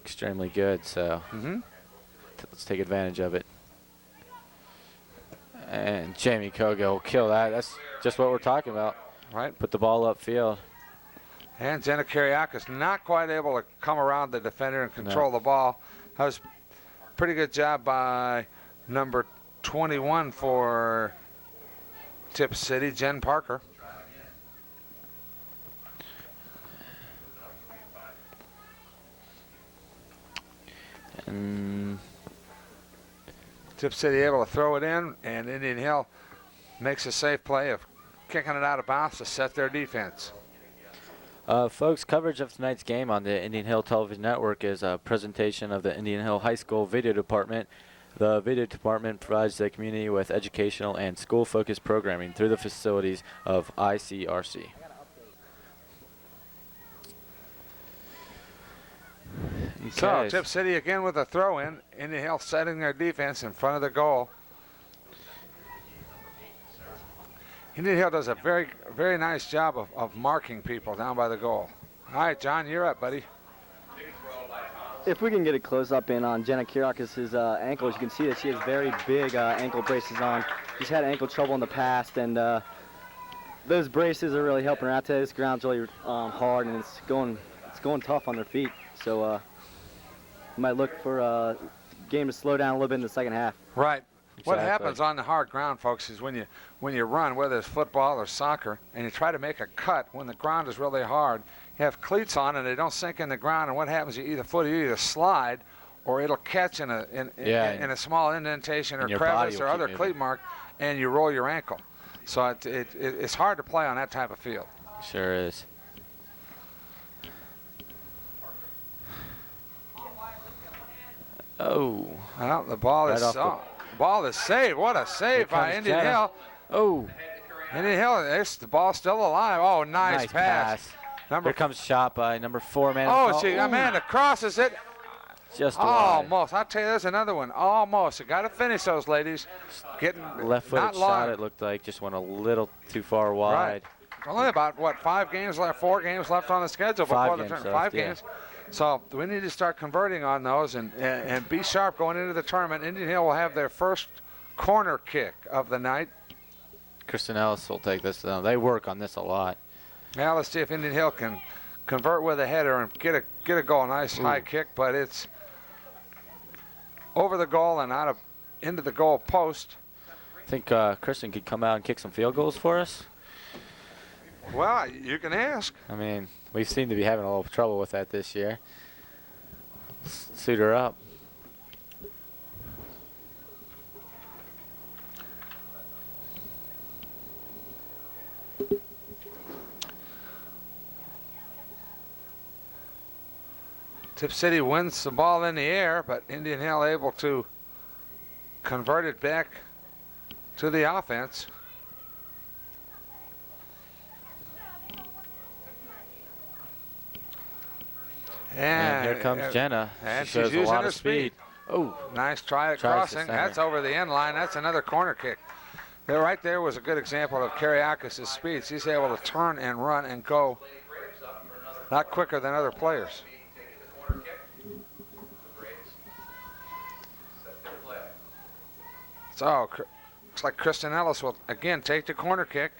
extremely good. So. Let's take advantage of it. And Jamie Kogo will kill that. That's just what we're talking about. Right. Put the ball upfield. And Jenna Kiriakis not quite able to come around the defender and control the ball. That was a pretty good job by number 21 for Tipp City, Jen Parker. And Tipp City able to throw it in, and Indian Hill makes a safe play of kicking it out of bounds to set their defense. Folks, coverage of tonight's game on the Indian Hill Television Network is a presentation of the Indian Hill High School Video Department. The Video Department provides the community with educational and school-focused programming through the facilities of ICRC. So Okay. Tipp City again with a throw-in. Indian Hill setting their defense in front of the goal. Indian Hill does a very, very nice job of marking people down by the goal. All right, John, you're up, buddy. If we can get a close-up in on Jenna Kiriakis' ankles, you can see that she has very big ankle braces on. She's had ankle trouble in the past, and those braces are really helping her out today. This ground's really hard, and it's going tough on her feet. So we might look for a game to slow down a little bit in the second half. Right. What Exactly. happens on the hard ground, folks, is when you run, whether it's football or soccer, and you try to make a cut when the ground is really hard, you have cleats on and they don't sink in the ground, and what happens, you either slide or it'll catch in a small indentation or your body crevice will or keep other moving. cleat mark, and you roll your ankle. So it's hard to play on that type of field. Sure is. Oh. Well, the ball Right is off the- ball is saved. What a save by comes Indian Jenna. Hill. Oh. Indian Hill, the ball's still alive. Oh, nice pass. Here comes shot by number 4, man. Oh, see, Amanda crosses it. Just wide. Almost. I'll tell you, there's another one. Almost. You got to finish those, ladies. Getting Left footed not shot, long. it looked like, just went a little too far wide. Only about, 5 games left, 4 games left on the schedule before Five the games tournament. left, 5 games. So we need to start converting on those and be sharp going into the tournament. Indian Hill will have their first corner kick of the night. Kristen Ellis will take this. They work on this a lot. Now let's see if Indian Hill can convert with a header and get a goal. Nice high kick, but it's over the goal and into the goal post. I think Kristen could come out and kick some field goals for us. Well, you can ask. I mean, we seem to be having a little trouble with that this year. Suit her up. Tipp City wins the ball in the air, but Indian Hill able to convert it back to the offense. And here comes Jenna. And She she's shows a using lot her of speed. Oh, Nice try at Tries to crossing. center. That's over the end line. That's another corner kick. There, right there was a good example of Kiriakis' speed. She's able to turn and run and go a lot quicker than other players. So, looks like Kristen Ellis will again take the corner kick.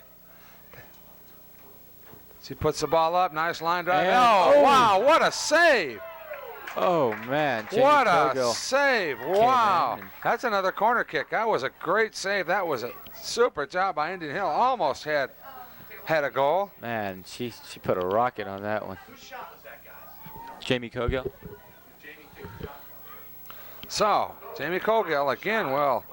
She puts the ball up. Nice line drive. And- Oh, oh. wow, what a save! oh man. Jamie What a Cogill. save! in Wow, and- that's another corner kick. That was a great save. That was a super job by Indian Hill. Almost had a goal. Man, she put a rocket on that one. Jamie Cogill. So, Jamie Cogill again. Well,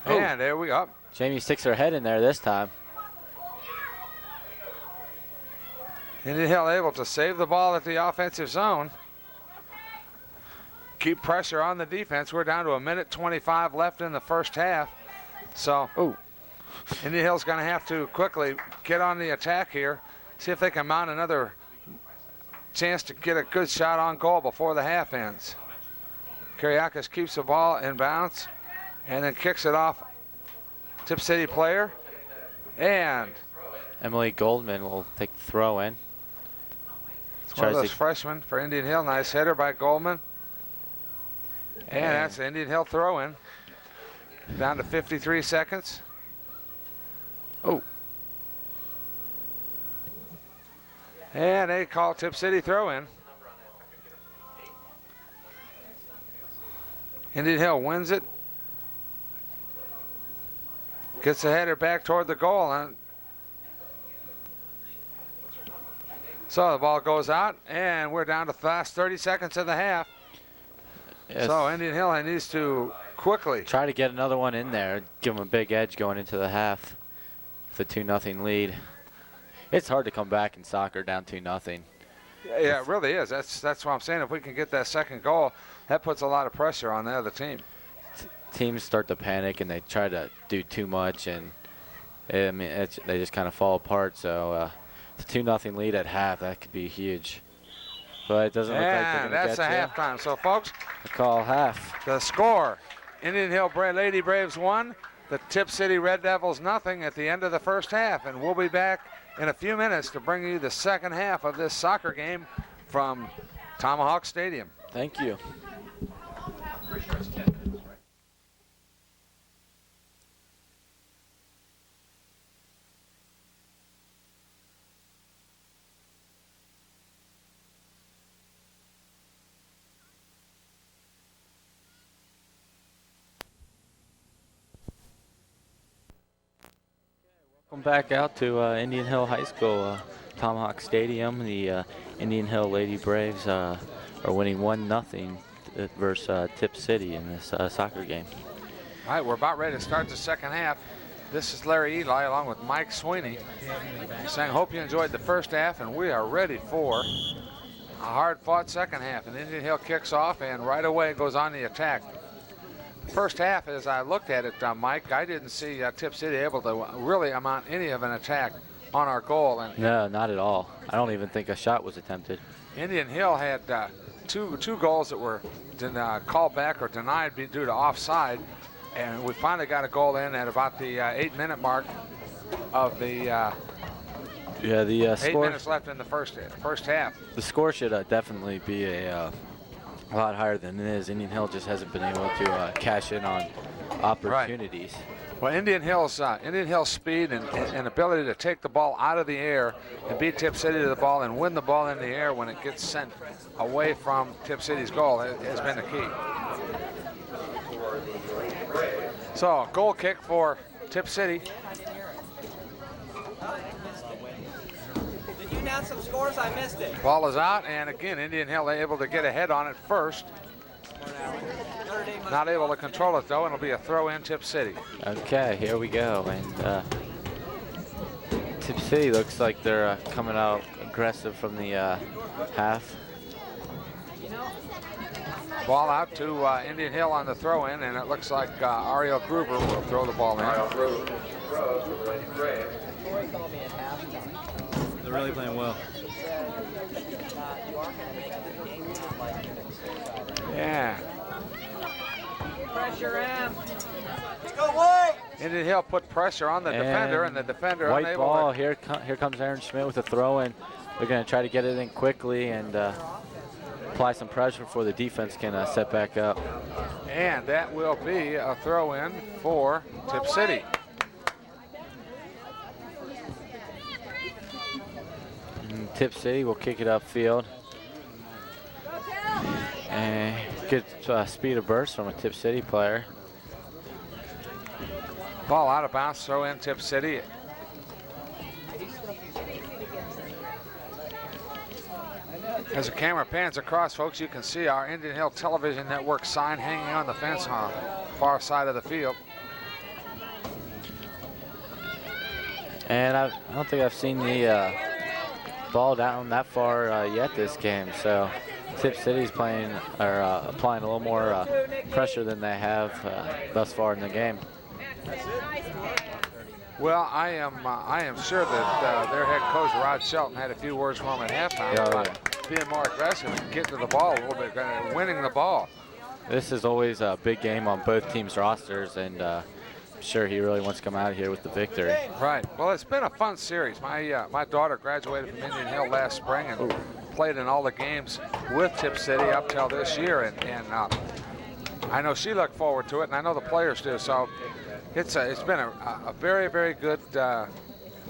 Oh. and there we go. Jamie sticks her head in there this time. Indian Hill able to save the ball at the offensive zone. Keep pressure on the defense. We're down to 1:25 left in the first half. So, Oh. Indian Hill's going to have to quickly get on the attack here. See if they can mount another chance to get a good shot on goal before the half ends. Kiriakis keeps the ball in bounds and then kicks it off. Tipp City player. And Emily Goldman will take the throw in. it's one of Tries those to- freshmen for Indian Hill. Nice header by Goldman. And that's the Indian Hill throw in. Down to 53 seconds. Oh. And they call Tip City throw in. Indian Hill wins it. Gets the header back toward the goal. And so the ball goes out, and we're down to the last 30 seconds of the half. Yes. So Indian Hill needs to quickly Try to get another one in there, give them a big edge going into the half. The 2-0 lead. It's hard to come back in soccer down 2-0. Yeah, it really is. That's what I'm saying. If we can get that second goal, that puts a lot of pressure on the other team. Teams start to panic and they try to do too much, and they just kind of fall apart. So the 2-0 lead at half, that could be huge. But it doesn't look like they're going to get that's a halftime. So, folks, the call half. the score: Indian Hill Lady Braves 1, the Tip City Red Devils 0 at the end of the first half. And we'll be back in a few minutes to bring you the second half of this soccer game from Tomahawk Stadium. Thank you. Pretty sure it's 10 minutes, right? Welcome back out to Indian Hill High School, Tomahawk Stadium. The Indian Hill Lady Braves are winning 1-0 versus Tip City in this soccer game. All right, we're about ready to start the second half. This is Larry Eli along with Mike Sweeney saying, hope you enjoyed the first half, and we are ready for a hard-fought second half. And Indian Hill kicks off and right away goes on the attack. First half, as I looked at it, Mike, I didn't see Tip City able to really mount any of an attack on our goal. And No, not at all. I don't even think a shot was attempted. Indian Hill had two goals that were called back or denied due to offside, and we finally got a goal in at about the 8-minute mark of the the 8 score. minutes left in the first half. The score should definitely be a lot higher than it is. Indian Hill just hasn't been able to cash in on opportunities. Well, Indian Hill's speed and ability to take the ball out of the air and beat Tip City to the ball and win the ball in the air when it gets sent away from Tip City's goal has been the key. So, goal kick for Tip City. Did you announce some scores? I missed it. Ball is out, and again, Indian Hill able to get ahead on it first. Not able to control it, though, and it'll be a throw in Tip City. Okay, here we go. And Tip City looks like they're coming out aggressive from the half. Ball out to Indian Hill on the throw in, and it looks like Ariel Gruber will throw the ball in. Ariel Gruber throws for the Lady Braves. They're really playing well. Yeah. Pressure him. Go White! Indian Hill put pressure on the defender, and the defender White unable ball. to. Here comes Aaron Schmidt with a throw in. They're going to try to get it in quickly and apply some pressure before the defense can set back up. And that will be a throw in for Tip City. And Tip City will kick it upfield. And good speed of burst from a Tip City player. Ball out of bounds, throw in Tip City. As the camera pans across, folks, you can see our Indian Hill Television Network sign hanging on the fence on the far side of the field. And I don't think I've seen the ball down that far yet this game. So Tip City's playing or applying a little more pressure than they have thus far in the game. Well, I am sure that their head coach Rod Shelton had a few words for him at halftime about being more aggressive and getting to the ball a little bit, winning the ball. This is always a big game on both teams' rosters, and I'm sure he really wants to come out of here with the victory. Right. Well, it's been a fun series. My daughter graduated from Indian Hill last spring and played in all the games with Tip City up till this year, and I know she looked forward to it, and I know the players do. So it's been a very, very good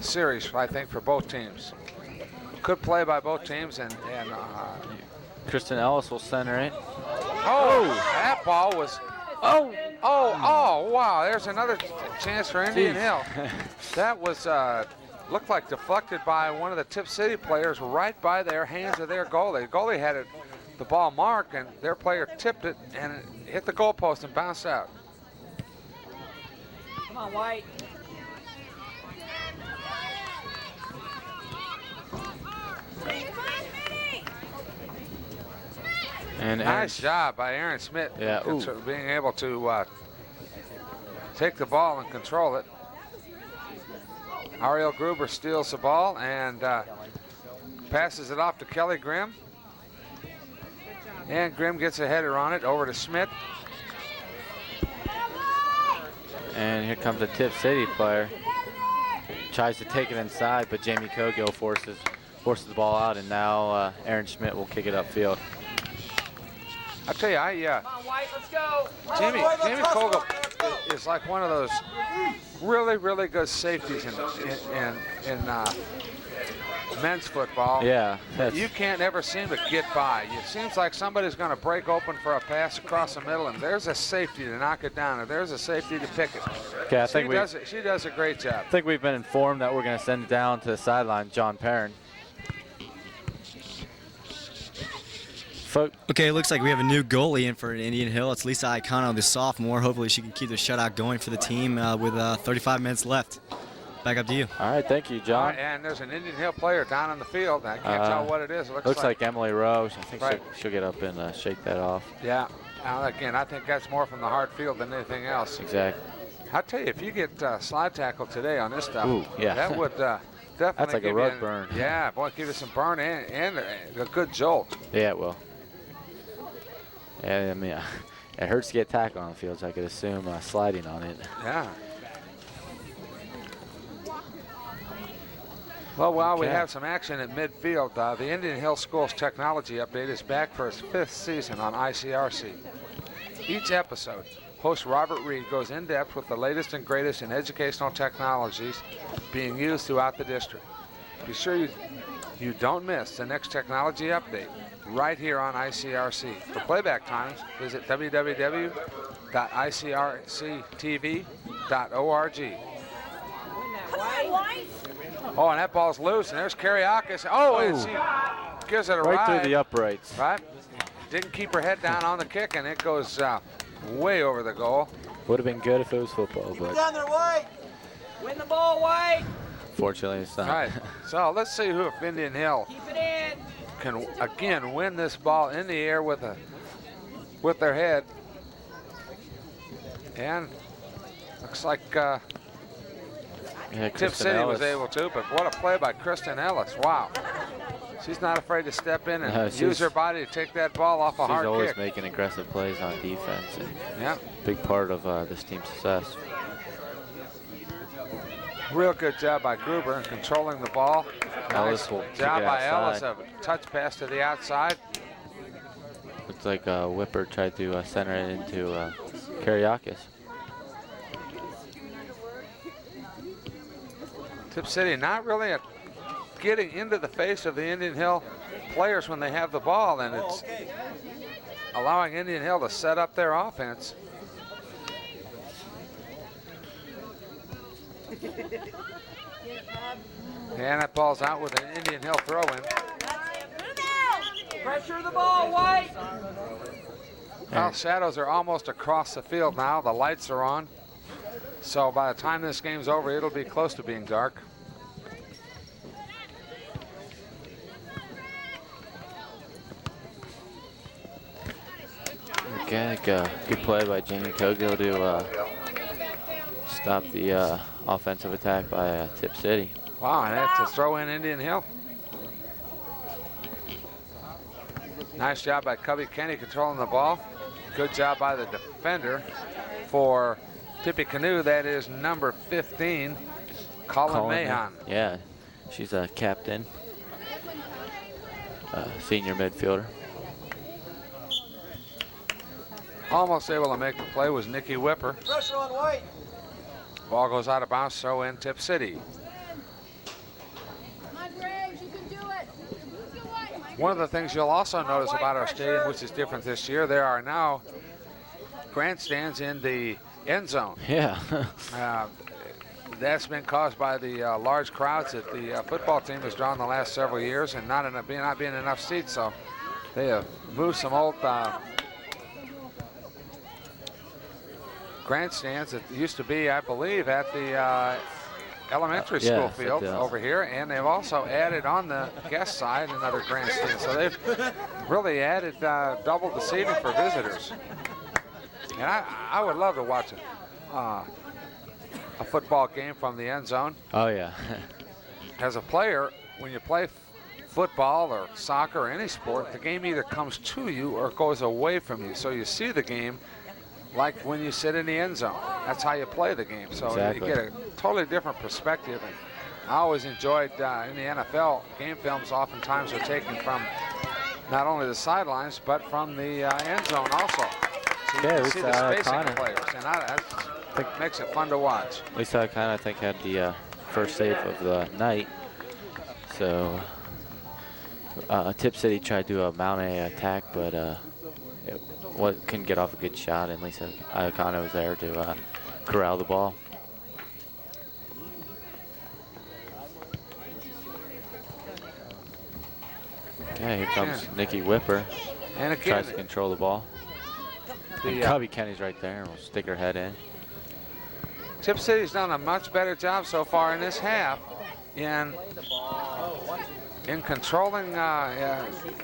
series, I think, for both teams. Good play by both teams, and Kristen Ellis will center it. oh, that ball was. Oh, wow, there's another chance for Indian Hill. That was, looked like deflected by one of the Tip City players right by their hands of their goalie. The goalie had the ball marked, and their player tipped it, and it hit the goalpost and bounced out. Come on, White. And Nice job by Aaron Smith. Yeah, being able to take the ball and control it. Ariel Gruber steals the ball and passes it off to Kelly Grimm. And Grimm gets a header on it over to Smith. And here comes a Tip City player. Tries to take it inside, but Jamie Cogill forces the ball out, and now Aaron Schmidt will kick it upfield. I tell you, Come on, White, let's go. Jamie Cogill is like one of those really, really good safeties in men's football. Yeah. You can't ever seem to get by. It seems like somebody's going to break open for a pass across the middle, and there's a safety to knock it down, and there's a safety to pick it. Okay, I think she does a great job. I think we've been informed that we're going to send it down to the sideline, John Perrin. Okay, it looks like we have a new goalie in for Indian Hill. It's Lisa Icano, the sophomore. Hopefully she can keep the shutout going for the team with 35 minutes left. Back up to you. All right, thank you, John. And there's an Indian Hill player down on the field. I can't tell what it is. It looks like Emily Rose. I think Right. she'll get up and shake that off. Yeah. Now, again, I think that's more from the hard field than anything else. Exactly. I'll tell you, if you get slide tackle today on this stuff, Ooh, yeah. that would definitely That's like a give rug you burn. Yeah, boy, give you some burn and a good jolt. Yeah, it will. Yeah, I mean, it hurts to get tackled on the field, so I could assume sliding on it. Yeah. Well, while we Okay. have some action at midfield, the Indian Hill Schools Technology Update is back for its 5th season on ICRC. Each episode, host Robert Reed goes in depth with the latest and greatest in educational technologies being used throughout the district. Be sure you don't miss the next technology update right here on ICRC. For playback times, visit www.icrctv.org. Oh, and that ball's loose, and there's Karyakis. Oh, and she gives it a Right ride. through the uprights. Right? Didn't keep her head down on the kick, and it goes way over the goal. Would have been good if it was football, Keep it but down there, White. Win the ball, White. fortunately it's not. All right, so let's see who if Indian Hill Keep it in. can again win this ball in the air with their head. And looks like Yeah, Tip Kristen City Ellis. was able to, but what a play by Kristen Ellis. Wow. She's not afraid to step in and use she's- her body to take that ball off a She's hard always kick. making aggressive plays on defense, and Yeah, big part of this team's success. real good job by Gruber in controlling the ball. Ellis Nice will kick job it by Ellis, outside. a touch pass to the outside. Looks like Whipper tried to center it into Karyakis. Tip City not really getting into the face of the Indian Hill players when they have the ball, and it's allowing Indian Hill to set up their offense. And that ball's out with an Indian Hill throw-in. Pressure the ball, White. Well, shadows are almost across the field now. The lights are on. So by the time this game's over, it'll be close to being dark. Okay, good play by Jamie Cogill to stop the offensive attack by Tip City. Wow, and that's a throw in Indian Hill. Nice job by Cubby Kenny controlling the ball. Good job by the defender for Tippecanoe. That is number 15, Colin Mahon. Yeah, she's a captain, senior midfielder. Almost able to make the play was Nikki Whipper. Pressure on White. Ball goes out of bounds, throw in Tip City. Come on, Graves, you can do it. One of the things you'll also notice about our stadium, which is different this year, there are now grandstands in the end zone. Yeah. That's been caused by the large crowds that the football team has drawn the last several years, and not being enough seats. So they have moved some old grandstands that used to be, I believe, at the elementary school field over here, and they've also added on the guest side another grandstand. So they've really added double the seating for visitors. And I would love to watch a football game from the end zone. Oh, yeah. As a player, when you play football or soccer or any sport, the game either comes to you or goes away from you. So you see the game like when you sit in the end zone. That's how you play the game. So Exactly. you get a totally different perspective. And I always enjoyed in the NFL, game films oftentimes are taken from not only the sidelines, but from the end zone also. So you can see the spacing of players, and that makes it fun to watch. Lisa kind of, I think, had the first save of the night. So Tipp City tried to mount a attack, but couldn't get off a good shot, and Lisa Iacano was there to corral the ball. Okay, here comes Nikki Whipper. And again, Tries to control the ball. And Cubby Kenny's right there, and will stick her head in. Tipp City's done a much better job so far in this half in controlling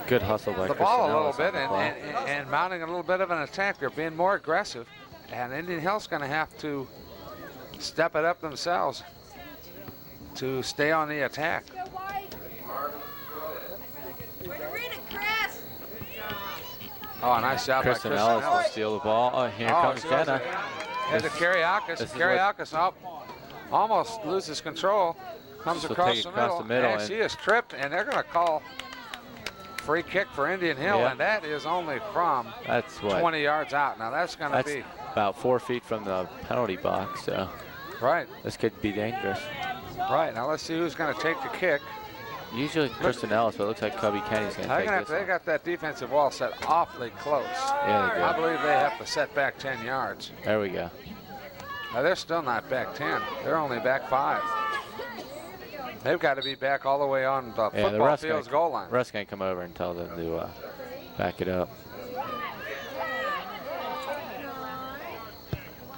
Good hustle by the ball a little Kristen bit Ellis and mounting a little bit of an attack. They're being more aggressive, and Indian Hill's going to have to step it up themselves to stay on the attack. Oh, nice job by Kristen Ellis will steal the ball. Oh, here comes Jenna. Head to Kariakis. Kariakis almost loses control. Comes across the middle, and she is tripped, and they're going to call free kick for Indian Hill, and that is only from 20 yards out. Now that's going to be about 4 feet from the penalty box, so this could be dangerous. Right, now let's see who's going to take the kick. Usually Kristen Ellis, but it looks like Cubby Kenny's going to take this. They got that defensive wall set awfully close. Yeah, they do. I believe they have to set back 10 yards. There we go. Now they're still not back 10. They're only back 5. They've got to be back all the way on the football field's goal line. Russ can't come over and tell them to back it up.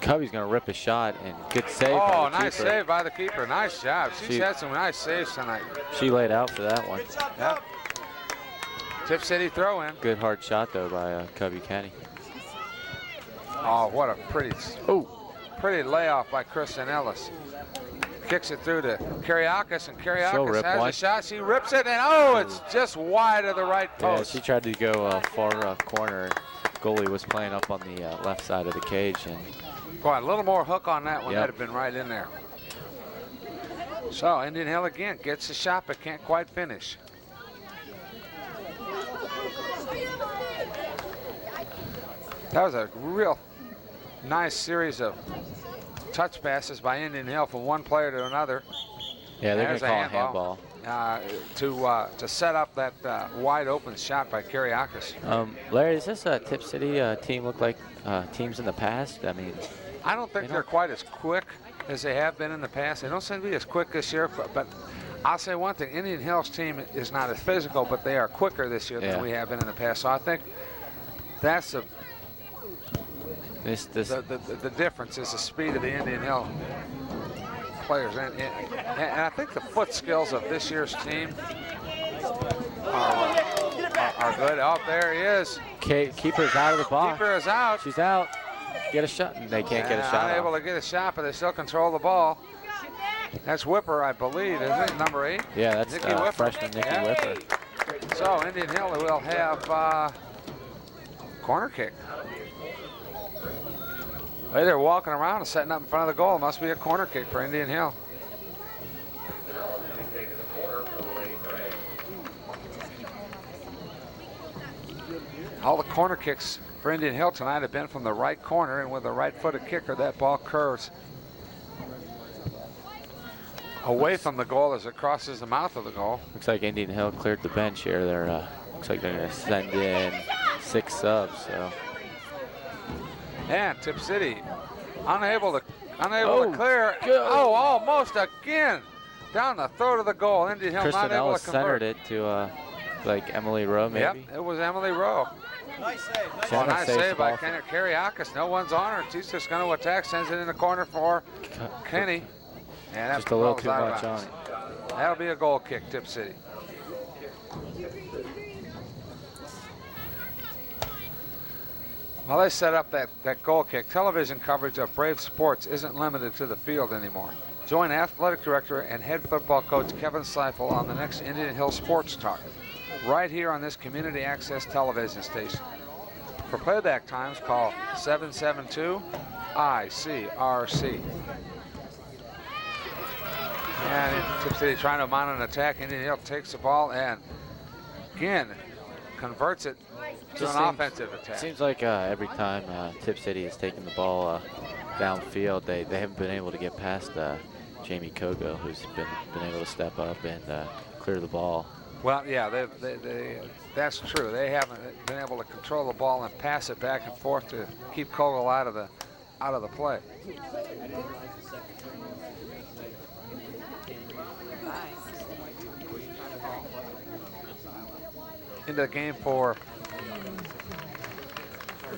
Cubby's going to rip a shot, and good save by the keeper. Nice save by the keeper. Nice job. She's had some nice saves tonight. She laid out for that one. Yep. Tipp City throw in. Good hard shot, though, by Cubby Kenny. Oh, what a pretty layoff by Kristen Ellis. Kicks it through to Kariakis, and Kariakis has a shot. She rips it, and it's just wide of the right post. Yeah, she tried to go far corner. Goalie was playing up on the left side of the cage, and boy, a little more hook on that one. That'd have been right in there. So Indian Hill again gets a shot, but can't quite finish. That was a real nice series of touch passes by Indian Hill from one player to another. Yeah, they're going to call a handball. To set up that wide open shot by Kariakis. Larry, does this Tipp City team look like teams in the past? I mean, I don't think they're quite as quick as they have been in the past. They don't seem to be as quick this year, but I'll say one thing, Indian Hill's team is not as physical, but they are quicker this year than we have been in the past. So I think that's the difference is the speed of the Indian Hill players. And I think the foot skills of this year's team are good. Oh, there he is. Keeper's out of the box. Keeper is out. She's out. Get a shot. They can't get a shot. Unable to get a shot, but they still control the ball. That's Whipper, I believe, isn't it? Number 8. Yeah, that's Nikki Whipper. Freshman Nikki Whipper. So Indian Hill will have corner kick. Hey, they're walking around and setting up in front of the goal. It must be a corner kick for Indian Hill. All the corner kicks for Indian Hill tonight have been from the right corner, and with a right-footed kicker, that ball curves away from the goal as it crosses the mouth of the goal. Looks like Indian Hill cleared the bench here. They're looks like they're going to send in 6 subs. So And Tip City unable to Oh, clear. good. Oh, almost again. Down the throat of the goal. Indian Hill Kristen not able Ellis to convert. centered it to like Emily Rowe, maybe. Yep, it was Emily Rowe. Nice save. Nice Jenna Nice saves save the by ball. Kenny Kariakis. No one's on her. She's just going to attack. Sends it in the corner for Kenny. And that Just a little ball's too out of much on bounds. it. That'll be a goal kick, Tip City. While they set up that goal kick, television coverage of Brave Sports isn't limited to the field anymore. Join Athletic Director and Head Football Coach Kevin Seifel on the next Indian Hill Sports Talk, right here on this community access television station. For playback times, call 772-ICRC. And Tip City trying to mount an attack. Indian Hill takes the ball and again converts it to Just an seems- offensive attack. Seems like every time Tip City has taken the ball downfield, they haven't been able to get past Jamie Kogo, who's been able to step up and clear the ball. Well, yeah, that's true. They haven't been able to control the ball and pass it back and forth to keep Kogo out of the play. Into the game for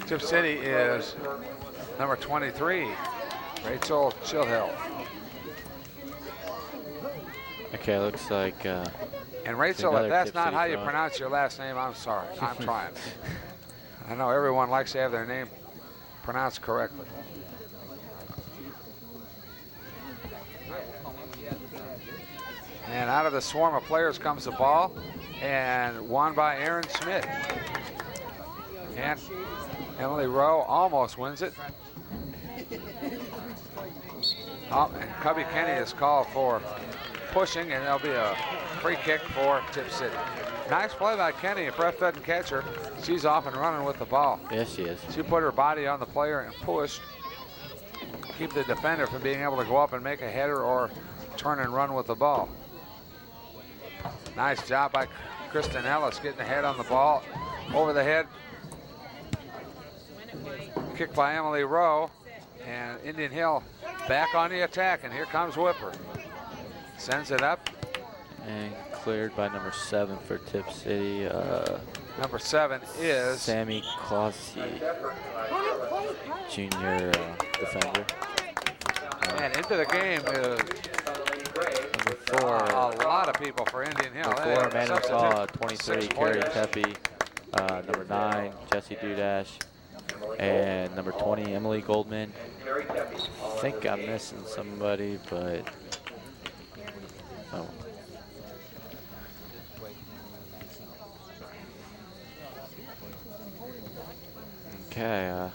Tip City is number 23, Rachel Chilhill. Okay, looks like And Rachel, if another that's Tip not City how you throw. pronounce your last name, I'm sorry. I'm trying. I know everyone likes to have their name pronounced correctly. And out of the swarm of players comes the ball, and won by Aaron Schmidt. And Emily Rowe almost wins it. Oh, and Cubby Kenny is called for pushing, and there'll be a free kick for Tip City. Nice play by Kenny. If ref doesn't catch her, she's off and running with the ball. yes, she is. She put her body on the player and pushed, keep the defender from being able to go up and make a header or turn and run with the ball. Nice job by Kristen Ellis getting the head on the ball. Over the head. Kick by Emily Rowe. And Indian Hill back on the attack, and here comes Whipper. Sends it up. And cleared by number 7 for Tip City. Number 7 is Sammy Clossy, junior defender. and into the game is Number 4. a lot of people for Indian Hill. Number They 4, have Amanda substitute McCall, 23, six Carrie players. Tepe. Number 9, Jesse Dudash. And number 20, Emily Goldman. I think I'm missing somebody, but oh. Okay,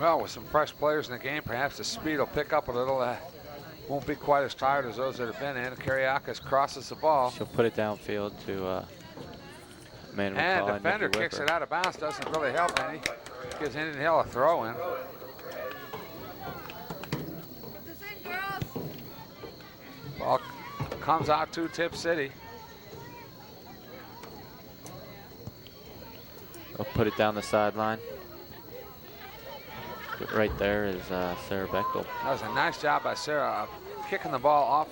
Well, with some fresh players in the game, perhaps the speed will pick up a little. Won't be quite as tired as those that have been in. Kariakis crosses the ball. she'll put it downfield to Amanda And McCall defender Nikki kicks Whipper. it out of bounds. Doesn't really help any. Gives Indian Hill a throw in. Ball comes out to Tip City. They'll put it down the sideline. Right there is Sarah Bechtel. That was a nice job by Sarah kicking the ball off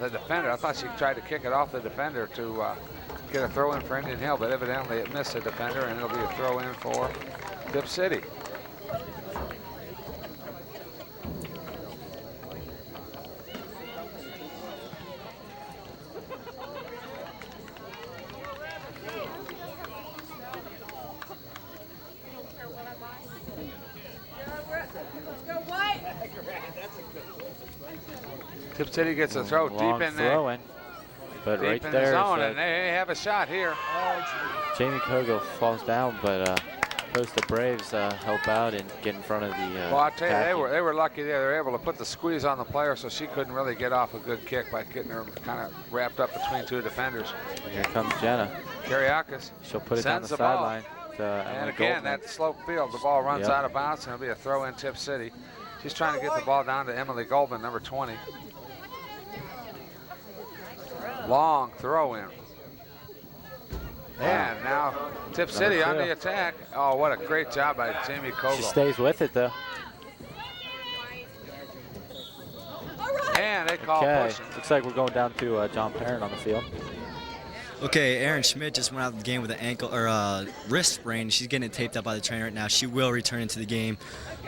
the defender. I thought she tried to kick it off the defender to get a throw in for Indian Hill, but evidently it missed the defender, and it'll be a throw in for Tip City. Tip City gets a throw Long deep in there. throw in, but Deep right in there the is, zone, and they have a shot here. Jamie Kogo falls down, but Costa Braves help out and get in front of the Well, I'll tell you, attacking. they were lucky there. They were able to put the squeeze on the player, so she couldn't really get off a good kick by getting her kind of wrapped up between two defenders. Here comes Jenna. Kariakis She'll put it down the sends the ball. sideline. to And Emily again, Goldman. that slope field, the ball runs Yep. out of bounds, and it'll be a throw in Tip City. She's trying to get the ball down to Emily Goldman, number 20. Long throw in. And now Tip City on the attack. Oh, what a great job by Jamie She Kogel. stays with it though. And they call Okay, pushing. looks like we're going down to John Parent on the field. Okay, Erin Schmidt just went out of the game with an ankle or wrist sprain. She's getting it taped up by the trainer right now. She will return into the game,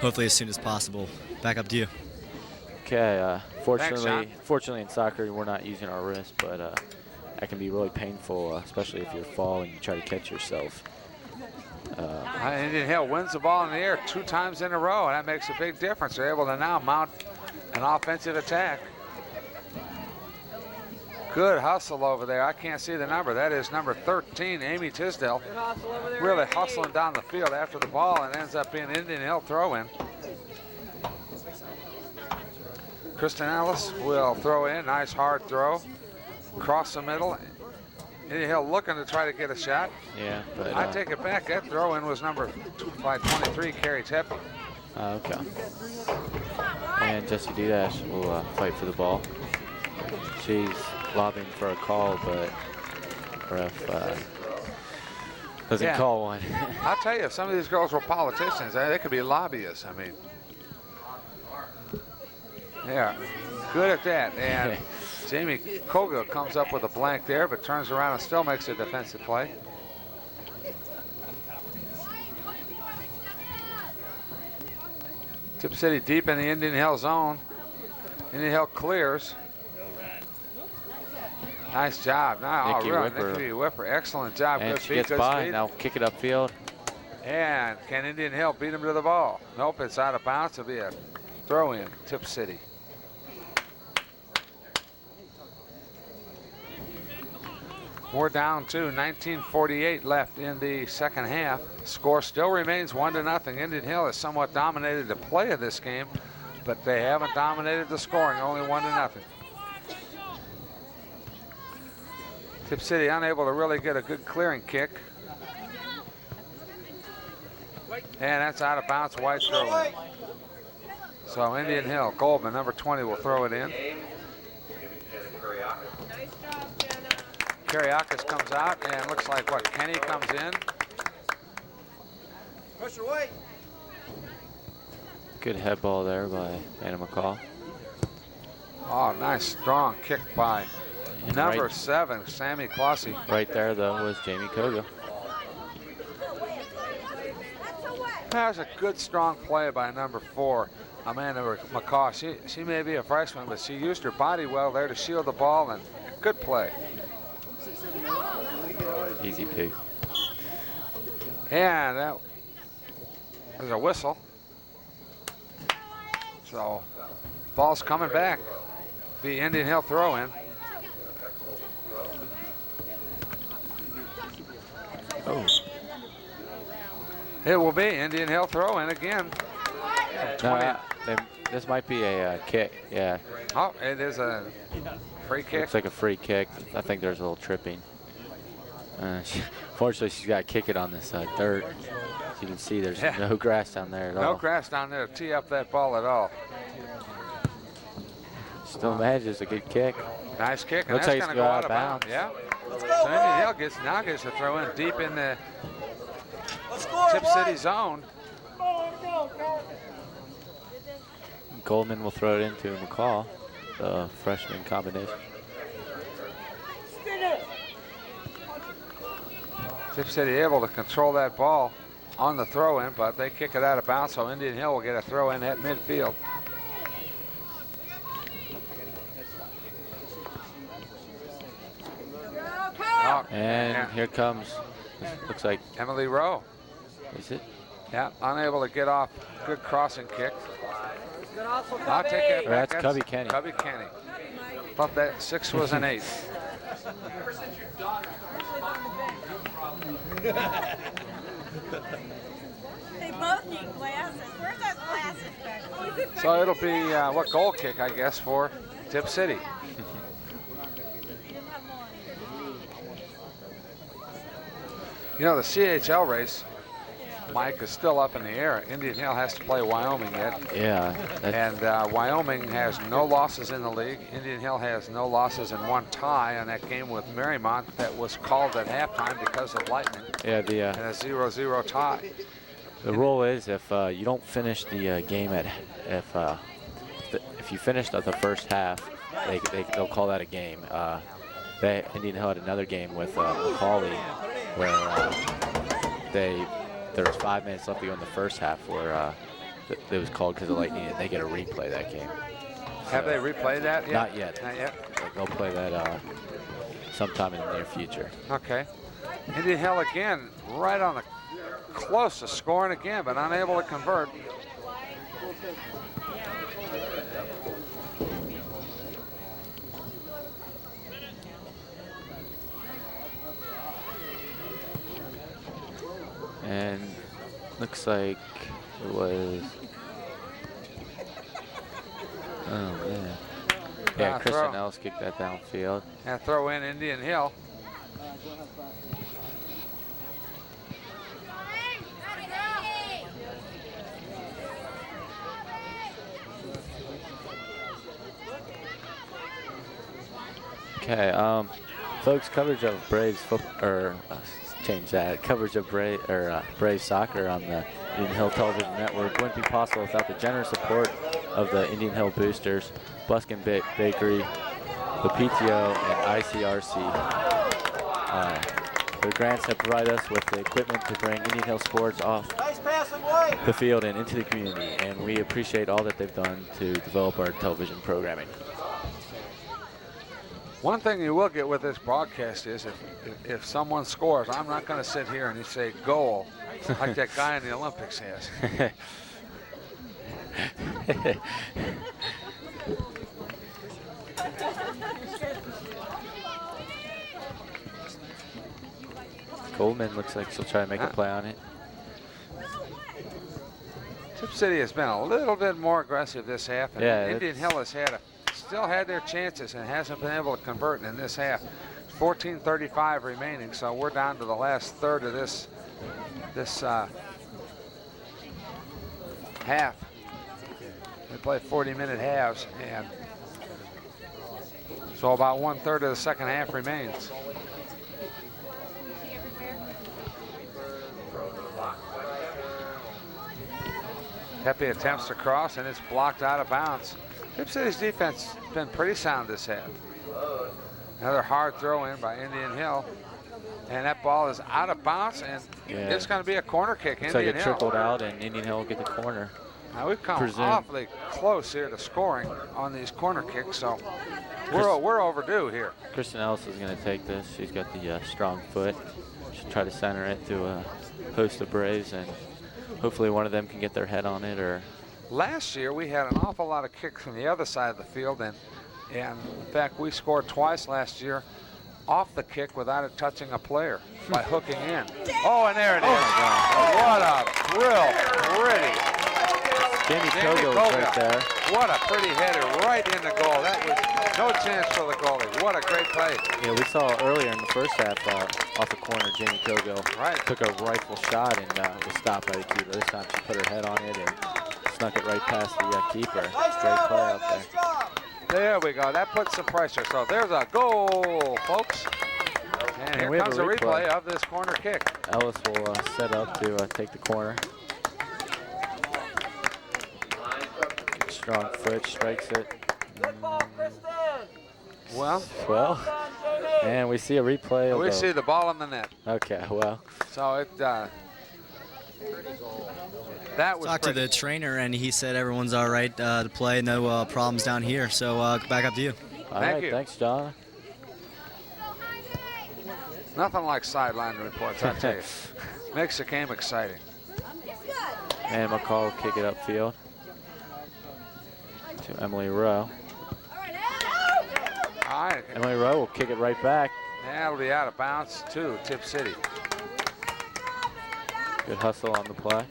hopefully as soon as possible. Back up to you. Okay, Thanks, fortunately in soccer we're not using our wrist, but that can be really painful, especially if you fall and you try to catch yourself. Indian Hill wins the ball in the air 2 times in a row, and that makes a big difference. They're able to now mount an offensive attack. Good hustle over there. I can't see the number. That is number 13, Amy Tisdale. Really hustling down the field after the ball, and ends up being Indian Hill throw-in. Kristen Ellis will throw in. Nice hard throw. Across the middle. Indian Hill looking to try to get a shot. Yeah, but I take it back. That throw-in was number 23, Carrie Tepe. okay. And Jessie Dudash will fight for the ball. She's lobbying for a call, but ref doesn't call one. I'll tell you, if some of these girls were politicians, they could be lobbyists. I mean, yeah, good at that. And Jamie Kogel comes up with a blank there, but turns around and still makes a defensive play. Tip City deep in the Indian Hill zone. Indian Hill clears. Nice job. Now, Nikki Whipper, excellent job. And good she feet, gets good by. speed. Now kick it upfield. And can Indian Hill beat him to the ball? Nope, it's out of bounds. It'll be a throw in, Tip City. We're down to 19:48 left in the second half. Score still remains 1-0. Indian Hill has somewhat dominated the play of this game, but they haven't dominated the scoring, only 1-0. Tip City unable to really get a good clearing kick. And that's out of bounds, White throw in. So Indian Hill, Goldman, number 20, will throw it in. Kariakis comes out, and looks like what, Kenny comes in. Pressure White. Good head ball there by Anna McCall. Oh, nice strong kick by And number 7, Sammy Clossy. Right there, though, was Jamie Kogel. That was a good, strong play by number 4, Amanda McCaw. She may be a freshman, but she used her body well there to shield the ball, and good play. Easy pick. And that was a whistle. So, ball's coming back. Be Indian Hill throw in. Oh. It will be Indian Hill throw in again. This might be a kick, yeah. Oh, it is a free kick. Looks like a free kick. I think there's a little tripping. Fortunately, she's got to kick it on this dirt. As you can see, there's no grass down there at all. No grass down there to tee up that ball at all. Still manages a good kick. Nice kick, and Looks that's like going to it's go out of bounds. Yeah. So Indian Hill now gets a throw in deep in the Tip City zone. Goldman will throw it into McCall, the freshman combination. Tip City able to control that ball on the throw in, but they kick it out of bounds, so Indian Hill will get a throw in at midfield. And here comes, looks like Emily Rowe. Is it? Yeah, unable to get off. Good crossing kick. I'll take it back. That's Cubby Kenny. Cubby Kenny. Thought that 6 was an 8. They both need glasses. Where's those glasses back? So it'll be what, goal kick, I guess, for Tip City. You know, the CHL race Mike, is still up in the air. Indian Hill has to play Wyoming yet. Yeah. And Wyoming has no losses in the league. Indian Hill has no losses and one tie on that game with Marymount that was called at halftime because of lightning. Yeah, And a 0-0 tie. the rule is if you don't finish the game if you finished at the first half, they'll call that a game. Indian Hill had another game with Macaulay where there was 5 minutes left to go in the first half where it was called because of lightning, and they get a replay that game. Have they replayed that yet? Not yet. Not yet. They'll play that sometime in the near future. Okay. Indian Hill again, right on the close to scoring again, but unable to convert. And looks like it was, oh man. Yeah, Kristen Ellis kicked that downfield. And throw in Indian Hill. Okay, folks, coverage of Braves change that. Coverage of Braves soccer on the Indian Hill Television Network wouldn't be possible without the generous support of the Indian Hill Boosters, Buskin Bakery, the PTO, and ICRC. Their grants have provided us with the equipment to bring Indian Hill sports off the field and into the community, and we appreciate all that they've done to develop our television programming. One thing you will get with this broadcast is if someone scores, I'm not going to sit here and say goal like that guy in the Olympics has. Goldman looks like she'll try to make a play on it. Tipp City has been a little bit more aggressive this half, and Yeah, Indian Hill has still had their chances and hasn't been able to convert in this half. 14:35 remaining, so we're down to the last third of this half. We play 40-minute halves, and so about 1/3 of the second half remains. Pepe attempts to cross, and it's blocked out of bounds. Tipp City's defense has been pretty sound this half. Another hard throw in by Indian Hill. And that ball is out of bounds, and it's going to be a corner kick. Looks like it trickled out, and Indian Hill will get the corner. Now we've come awfully close here to scoring on these corner kicks, so we're overdue here. Kristen Ellis is going to take this. She's got the strong foot. She'll try to center it to host the Braves, and hopefully one of them can get their head on it. Or last year we had an awful lot of kicks from the other side of the field, and in fact we scored twice last year off the kick without it touching a player by hooking in. Oh, and there it is. What a pretty. Jamie Kogo right there. What a pretty header right in the goal. That was no chance for the goalie. What a great play. Yeah, we saw earlier in the first half off the corner, Jamie Kogo took a rifle shot and was stopped by the keeper. This time she put her head on it and snuck it right past the keeper. Great play out there. There we go. That puts some pressure. So there's a goal, folks. And here comes a replay of this corner kick. Ellis will set up to take the corner. Strong foot, strikes it. Well, and we see a replay. We see the ball in the net. Okay, well. So it, that was Talked to the trainer, and he said everyone's all right to play. No problems down here. So back up to you. Thank you. Thanks, John. Nothing like sideline reports, I tell you. Makes the game exciting. And McCall will kick it upfield to Emily Rowe. All right. Emily Rowe will kick it right back. That'll be out of bounds to Tipp City. Good hustle on the play.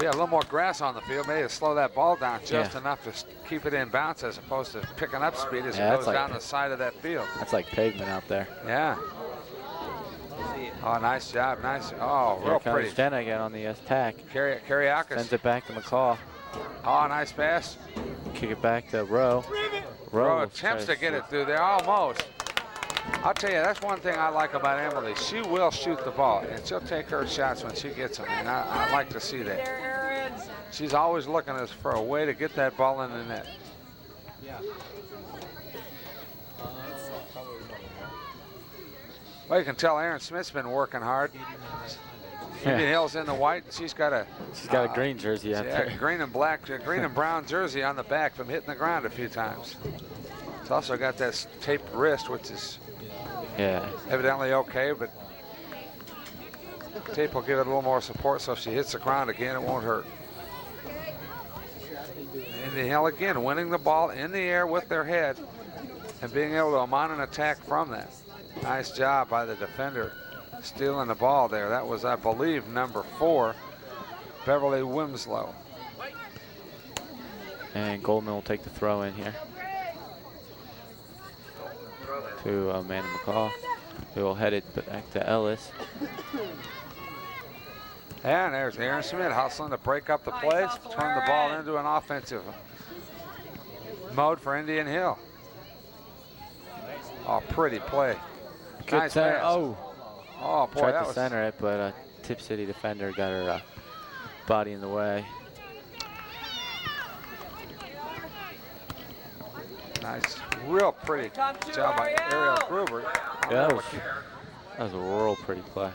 Yeah, a little more grass on the field. Maybe slow that ball down just enough to keep it in bounds as opposed to picking up speed as it goes down the side of that field. That's like pavement out there. Yeah. Oh, nice job. Nice. Oh, Here real comes pretty. Jenna again on the attack. Kariakis. Sends it back to McCall. Oh, nice pass. Kick it back to Rowe. Rowe will attempts try to get it through there, almost. I'll tell you, that's one thing I like about Emily. She will shoot the ball, and she'll take her shots when she gets them, and I like to see that. She's always looking for a way to get that ball in the net. Well, you can tell Aaron Smith's been working hard. Indian Hill's in the white. She's got a green jersey out there. Green and black, green and brown jersey on the back from hitting the ground a few times. It's also got that taped wrist, which is evidently okay, but tape will give it a little more support, so if she hits the ground again, it won't hurt. Indian Hill again winning the ball in the air with their head and being able to mount an attack from that. Nice job by the defender stealing the ball there. That was, I believe, number 4, Beverly Wimslow. And Goldman will take the throw in here to Amanda McCall, who will head it back to Ellis. And there's Aaron Smith hustling to break up the plays, turn the ball into an offensive mode for Indian Hill. Oh, pretty play. Good Nice center. pass. Oh, boy, tried that to was center it, but a Tip City defender got her body in the way. nice. Real pretty job by Ariel Gruber. Yeah, that was a real pretty play.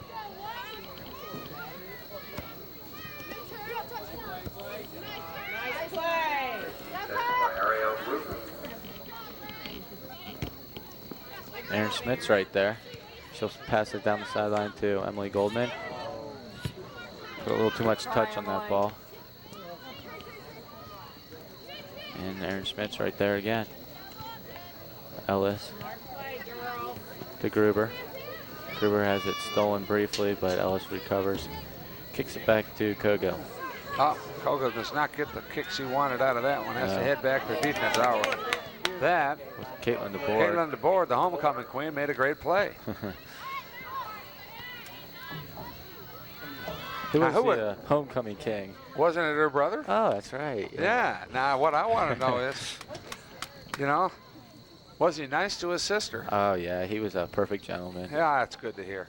Aaron Schmidt's right there. She'll pass it down the sideline to Emily Goldman. Put a little too much touch on that ball. And Aaron Schmidt's right there again. Ellis to Gruber. Gruber has it stolen briefly, but Ellis recovers. Kicks it back to Kogo. Oh, Kogo does not get the kick she wanted out of that one. Has to head back to defense hour. That, with Caitlin DeBoer. Caitlin DeBoer, the homecoming queen, made a great play. Who was the homecoming king? Wasn't it her brother? Oh, that's right. Yeah. Now, what I want to know is, you know, was he nice to his sister? Oh, yeah. He was a perfect gentleman. Yeah, that's good to hear.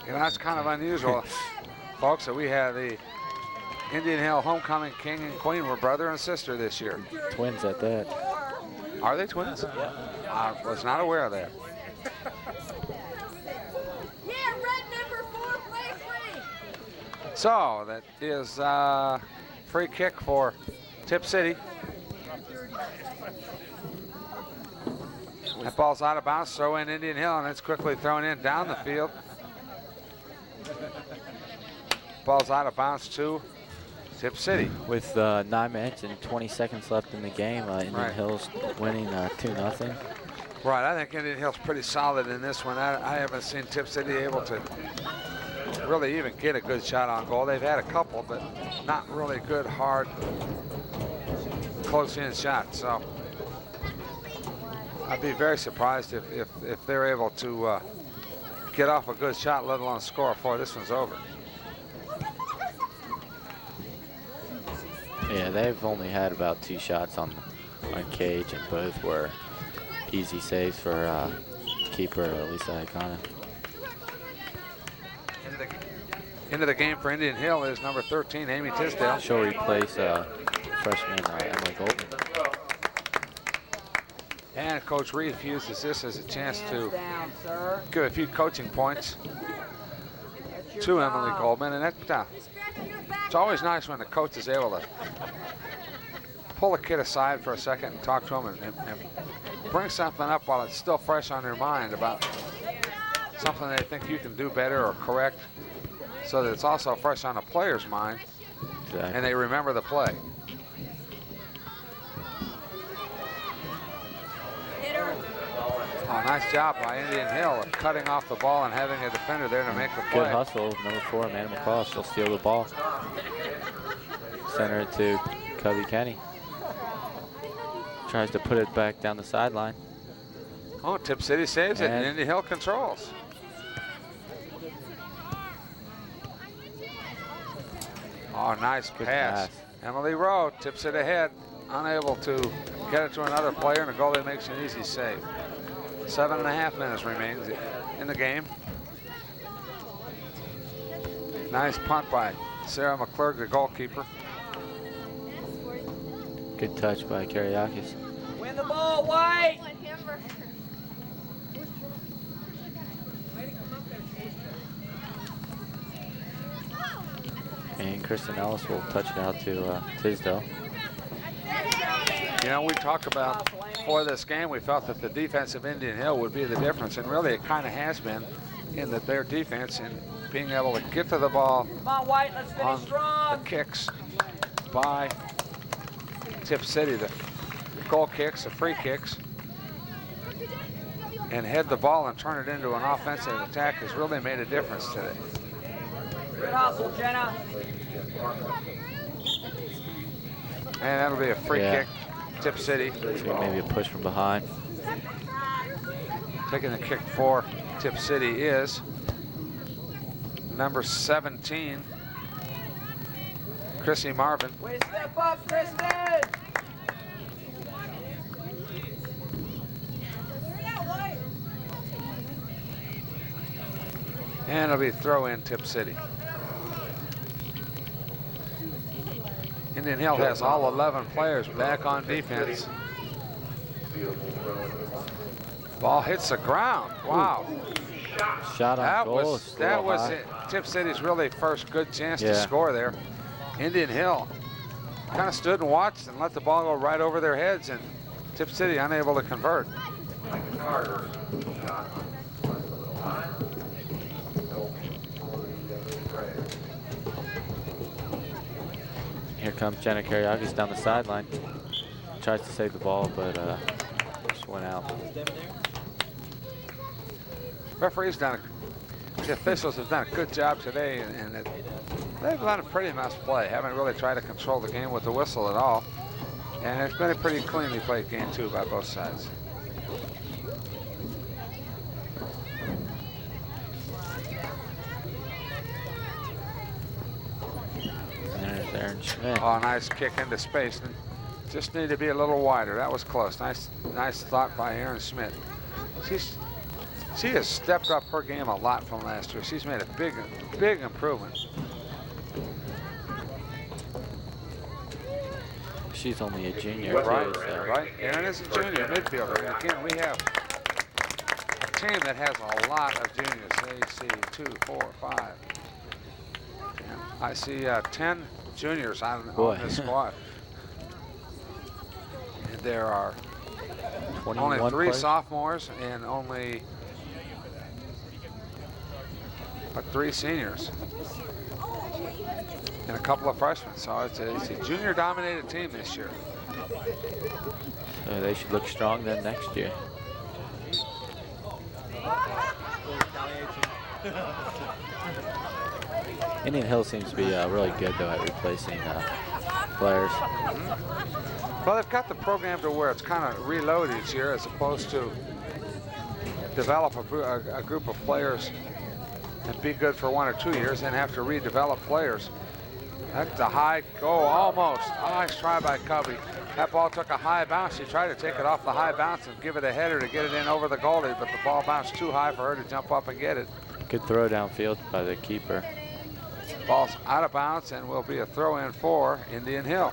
You know, that's kind of unusual, folks, that we have the Indian Hill homecoming king and queen were brother and sister this year. Twins at that. Are they twins? Yeah. I was not aware of that. Yeah, red number 4, play free. So that is free kick for Tip City. That ball's out of bounds, throw in Indian Hill, and it's quickly thrown in down the field. Ball's out of bounds to Tip City. With 9 minutes and 20 seconds left in the game, Indian Hill's winning 2-0. Right, I think Indian Hill's pretty solid in this one. I haven't seen Tip City able to really even get a good shot on goal. They've had a couple, but not really good, hard, close-in shots. So I'd be very surprised if they're able to get off a good shot, let alone score before this one's over. Yeah, they've only had about 2 shots on cage, and both were easy saves for keeper Lisa Icona. Into the game for Indian Hill is number 13, Amy Tisdale. She'll replace freshman Emily Goldman. And Coach Reed uses this as a chance to give a few coaching points to Emily Goldman. And that, it's always nice when the coach is able to pull a kid aside for a second and talk to him and bring something up while it's still fresh on their mind about something they think you can do better or correct, so that it's also fresh on the player's mind and they remember the play. Oh, nice job by Indian Hill of cutting off the ball and having a defender there to make the play. Good hustle, number 4, Amanda McCall. She'll steal the ball. Center it to Covey Kenny. Tries to put it back down the sideline. Oh, Tip City saves it, and And- Indian Hill controls. Oh, nice Good pass. pass. Emily Rowe tips it ahead, unable to get it to another player, and the goalie makes an easy save. 7.5 minutes remains in the game. Nice punt by Sarah McClurg, the goalkeeper. Good touch by Karyakis. Win the ball, White. And Kristen Ellis will touch it out to Tisdale. You know, we talked about before this game, we felt that the defense of Indian Hill would be the difference, and really it kind of has been, in that their defense and being able to get to the ball Come on, White. Let's finish on the strong. kicks by Tip City, the goal kicks, the free kicks, and head the ball and turn it into an offensive attack has really made a difference today. Good hustle, Jenna. And that'll be a free Yeah. kick, Tip City. So maybe a push from behind. Taking the kick for Tip City is number 17, Chrissy Marvin. Way to step up, Kristen. And it'll be throw in Tip City. Indian Hill has all 11 players back on defense. Ball hits the ground. Wow. Shot on That goal. was is a that little was high. it. Tip City's really first good chance to Yeah. score there. Indian Hill kind of stood and watched and let the ball go right over their heads, and Tip City unable to convert. Here comes Jenna Karyakis down the sideline. Tries to save the ball, but just went out. Referees the officials have done a good job today, and they've let a pretty much play. Haven't really tried to control the game with the whistle at all. And it's been a pretty cleanly played game too by both sides. And there's Aaron Schmidt. Oh, nice kick into space. And just need to be a little wider. That was close. Nice thought by Aaron Schmidt. She has stepped up her game a lot from last year. She's made a big improvement. She's only a junior, Right, too. So. right. Aaron is a junior midfielder. And again, we have a team that has a lot of juniors. They see 2, 4, 5. And I see 10 juniors on this squad. And there are only 3 players? sophomores and only 3 seniors and a couple of freshmen. So it's a junior-dominated team this year. So they should look strong then next year. Indian Hill seems to be really good, though, at replacing players. Well, they've got the program to where it's kind of reload each year as opposed to develop a group of players and be good for 1 or 2 years and have to redevelop players. That's a high, almost. Nice try by Covey. That ball took a high bounce. She tried to take it off the high bounce and give it a header to get it in over the goalie, but the ball bounced too high for her to jump up and get it. Good throw downfield by the keeper. Ball's out of bounds and will be a throw-in for Indian Hill.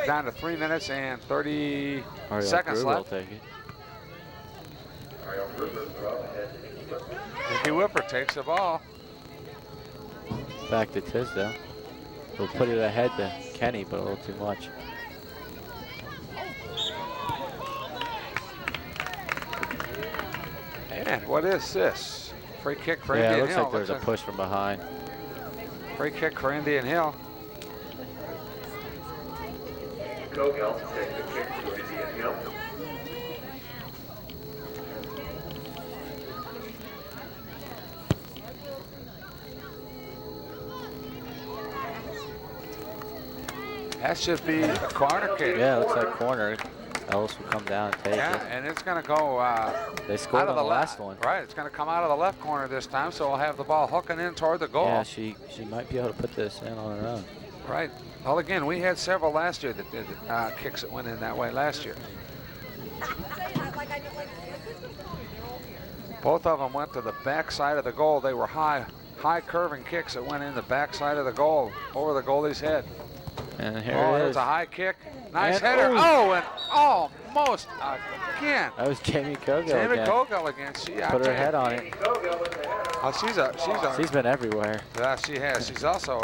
Down to 3 minutes and 30 seconds Gruber will left. take it. Nikki Whipper takes the ball. Back to Tisdale. We'll put it ahead to Kenny, but a little too much. And what is this? Free kick for Yeah, it Indian looks Hill. like there's a push from behind. Free kick for Indian Hill. Kogel takes the kick to Indian Hill. That should be a corner kick. Yeah, it looks like corner. Ellis will come down and take Yeah, it. and it's going to go They scored out on of the last one. Right, it's going to come out of the left corner this time, so we'll have the ball hooking in toward the goal. Yeah, she might be able to put this in on her own. Right. Well, again, we had several last year that did kicks that went in that way last year. Both of them went to the back side of the goal. They were high curving kicks that went in the back side of the goal, over the goalie's head. And here Oh, it there's is. a high kick. Nice And- header. ooh. Oh, and almost again. That was Jamie Kogel Jamie again. Kogel again. She Put her head on it. Oh, She's been everywhere. Yeah, she has. She's also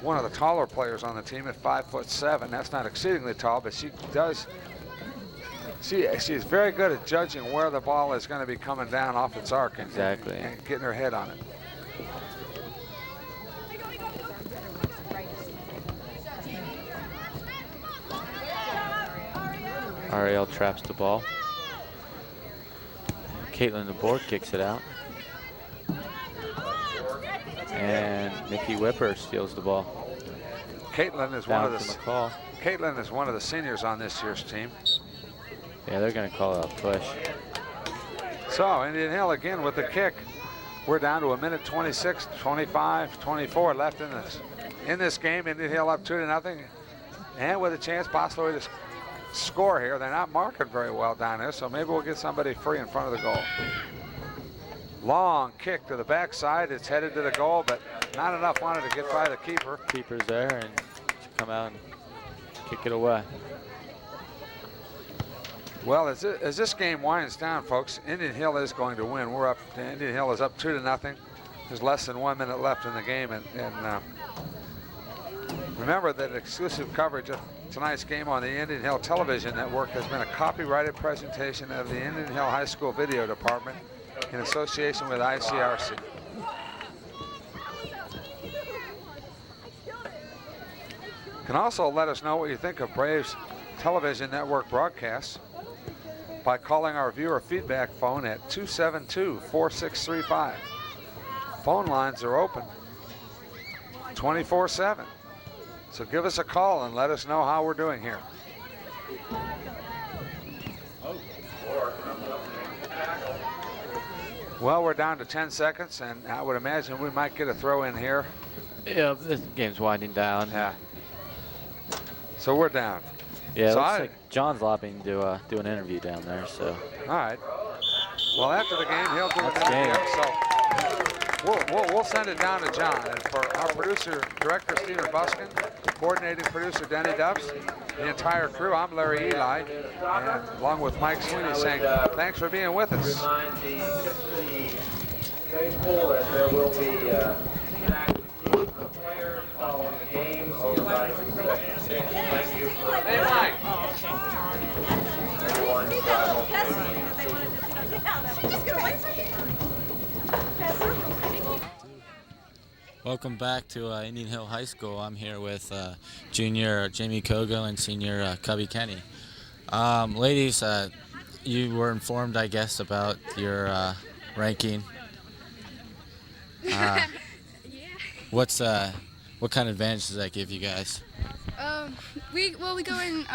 one of the taller players on the team at 5'7". That's not exceedingly tall, but she does. She is very good at judging where the ball is going to be coming down off its arc and, Exactly. and getting her head on it. Ariel traps the ball. Caitlin DeBoer kicks it out. And Nikki Whipper steals the ball. Caitlin is Down one of to the McCall. Caitlin is one of the seniors on this year's team. Yeah, they're going to call it a push. So Indian Hill again with the kick. We're down to a minute 26, 25, 24 left in this game. Indian Hill up 2-0, and with a chance possibly to score here. They're not marking very well down there, so maybe we'll get somebody free in front of the goal. Long kick to the backside. It's headed to the goal, but not enough wanted to get by the keeper. Keeper's there, and she come out and kick it away. Well, as this game winds down, folks, Indian Hill is going to win. Indian Hill is up 2-0. There's less than 1 minute left in the game, and remember that exclusive coverage of tonight's game on the Indian Hill Television Network has been a copyrighted presentation of the Indian Hill High School Video Department in association with ICRC. You can also let us know what you think of Braves Television Network broadcasts by calling our viewer feedback phone at 272-4635. Phone lines are open 24/7. So give us a call and let us know how we're doing here. Well, we're down to 10 seconds, and I would imagine we might get a throw in here. Yeah, this game's winding down. Yeah. So we're down. Yeah, it So looks like John's lobbying to do an interview down there. So. All right. Well, after the game, he'll do an That's interview. game. So we'll send it down to John. And for our producer, director Stephen Buskin, coordinating producer Denny Dubs, the entire crew, I'm Larry Eli, and along with Mike Sweeney saying thanks for being with us. Remind the faithful that there will be players following the game over by the concession stand. Thank you for everyone. Welcome back to Indian Hill High School. I'm here with junior Jamie Kogel and senior Cubby Kenny. Ladies, you were informed, I guess, about your ranking. Yeah. What kind of advantage does that give you guys? We go in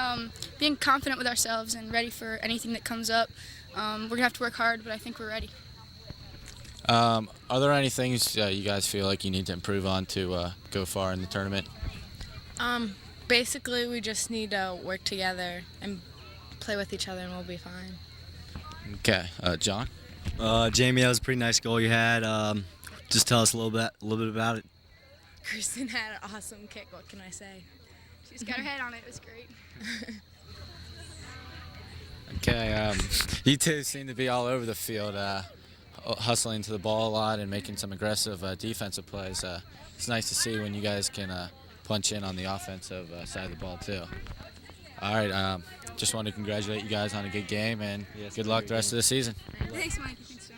being confident with ourselves and ready for anything that comes up. We're gonna have to work hard, but I think we're ready. Are there any things you guys feel like you need to improve on to go far in the tournament? Basically, we just need to work together and play with each other, and we'll be fine. Okay, John. Jamie, that was a pretty nice goal you had. Just tell us a little bit about it. Kristen had an awesome kick. What can I say? She's got her head on it. It was great. Okay, you two seem to be all over the field, hustling to the ball a lot and making some aggressive defensive plays. It's nice to see when you guys can punch in on the offensive side of the ball too. All right, just wanted to congratulate you guys on a good game and good luck the rest of the season. Thanks, Mike. Thanks,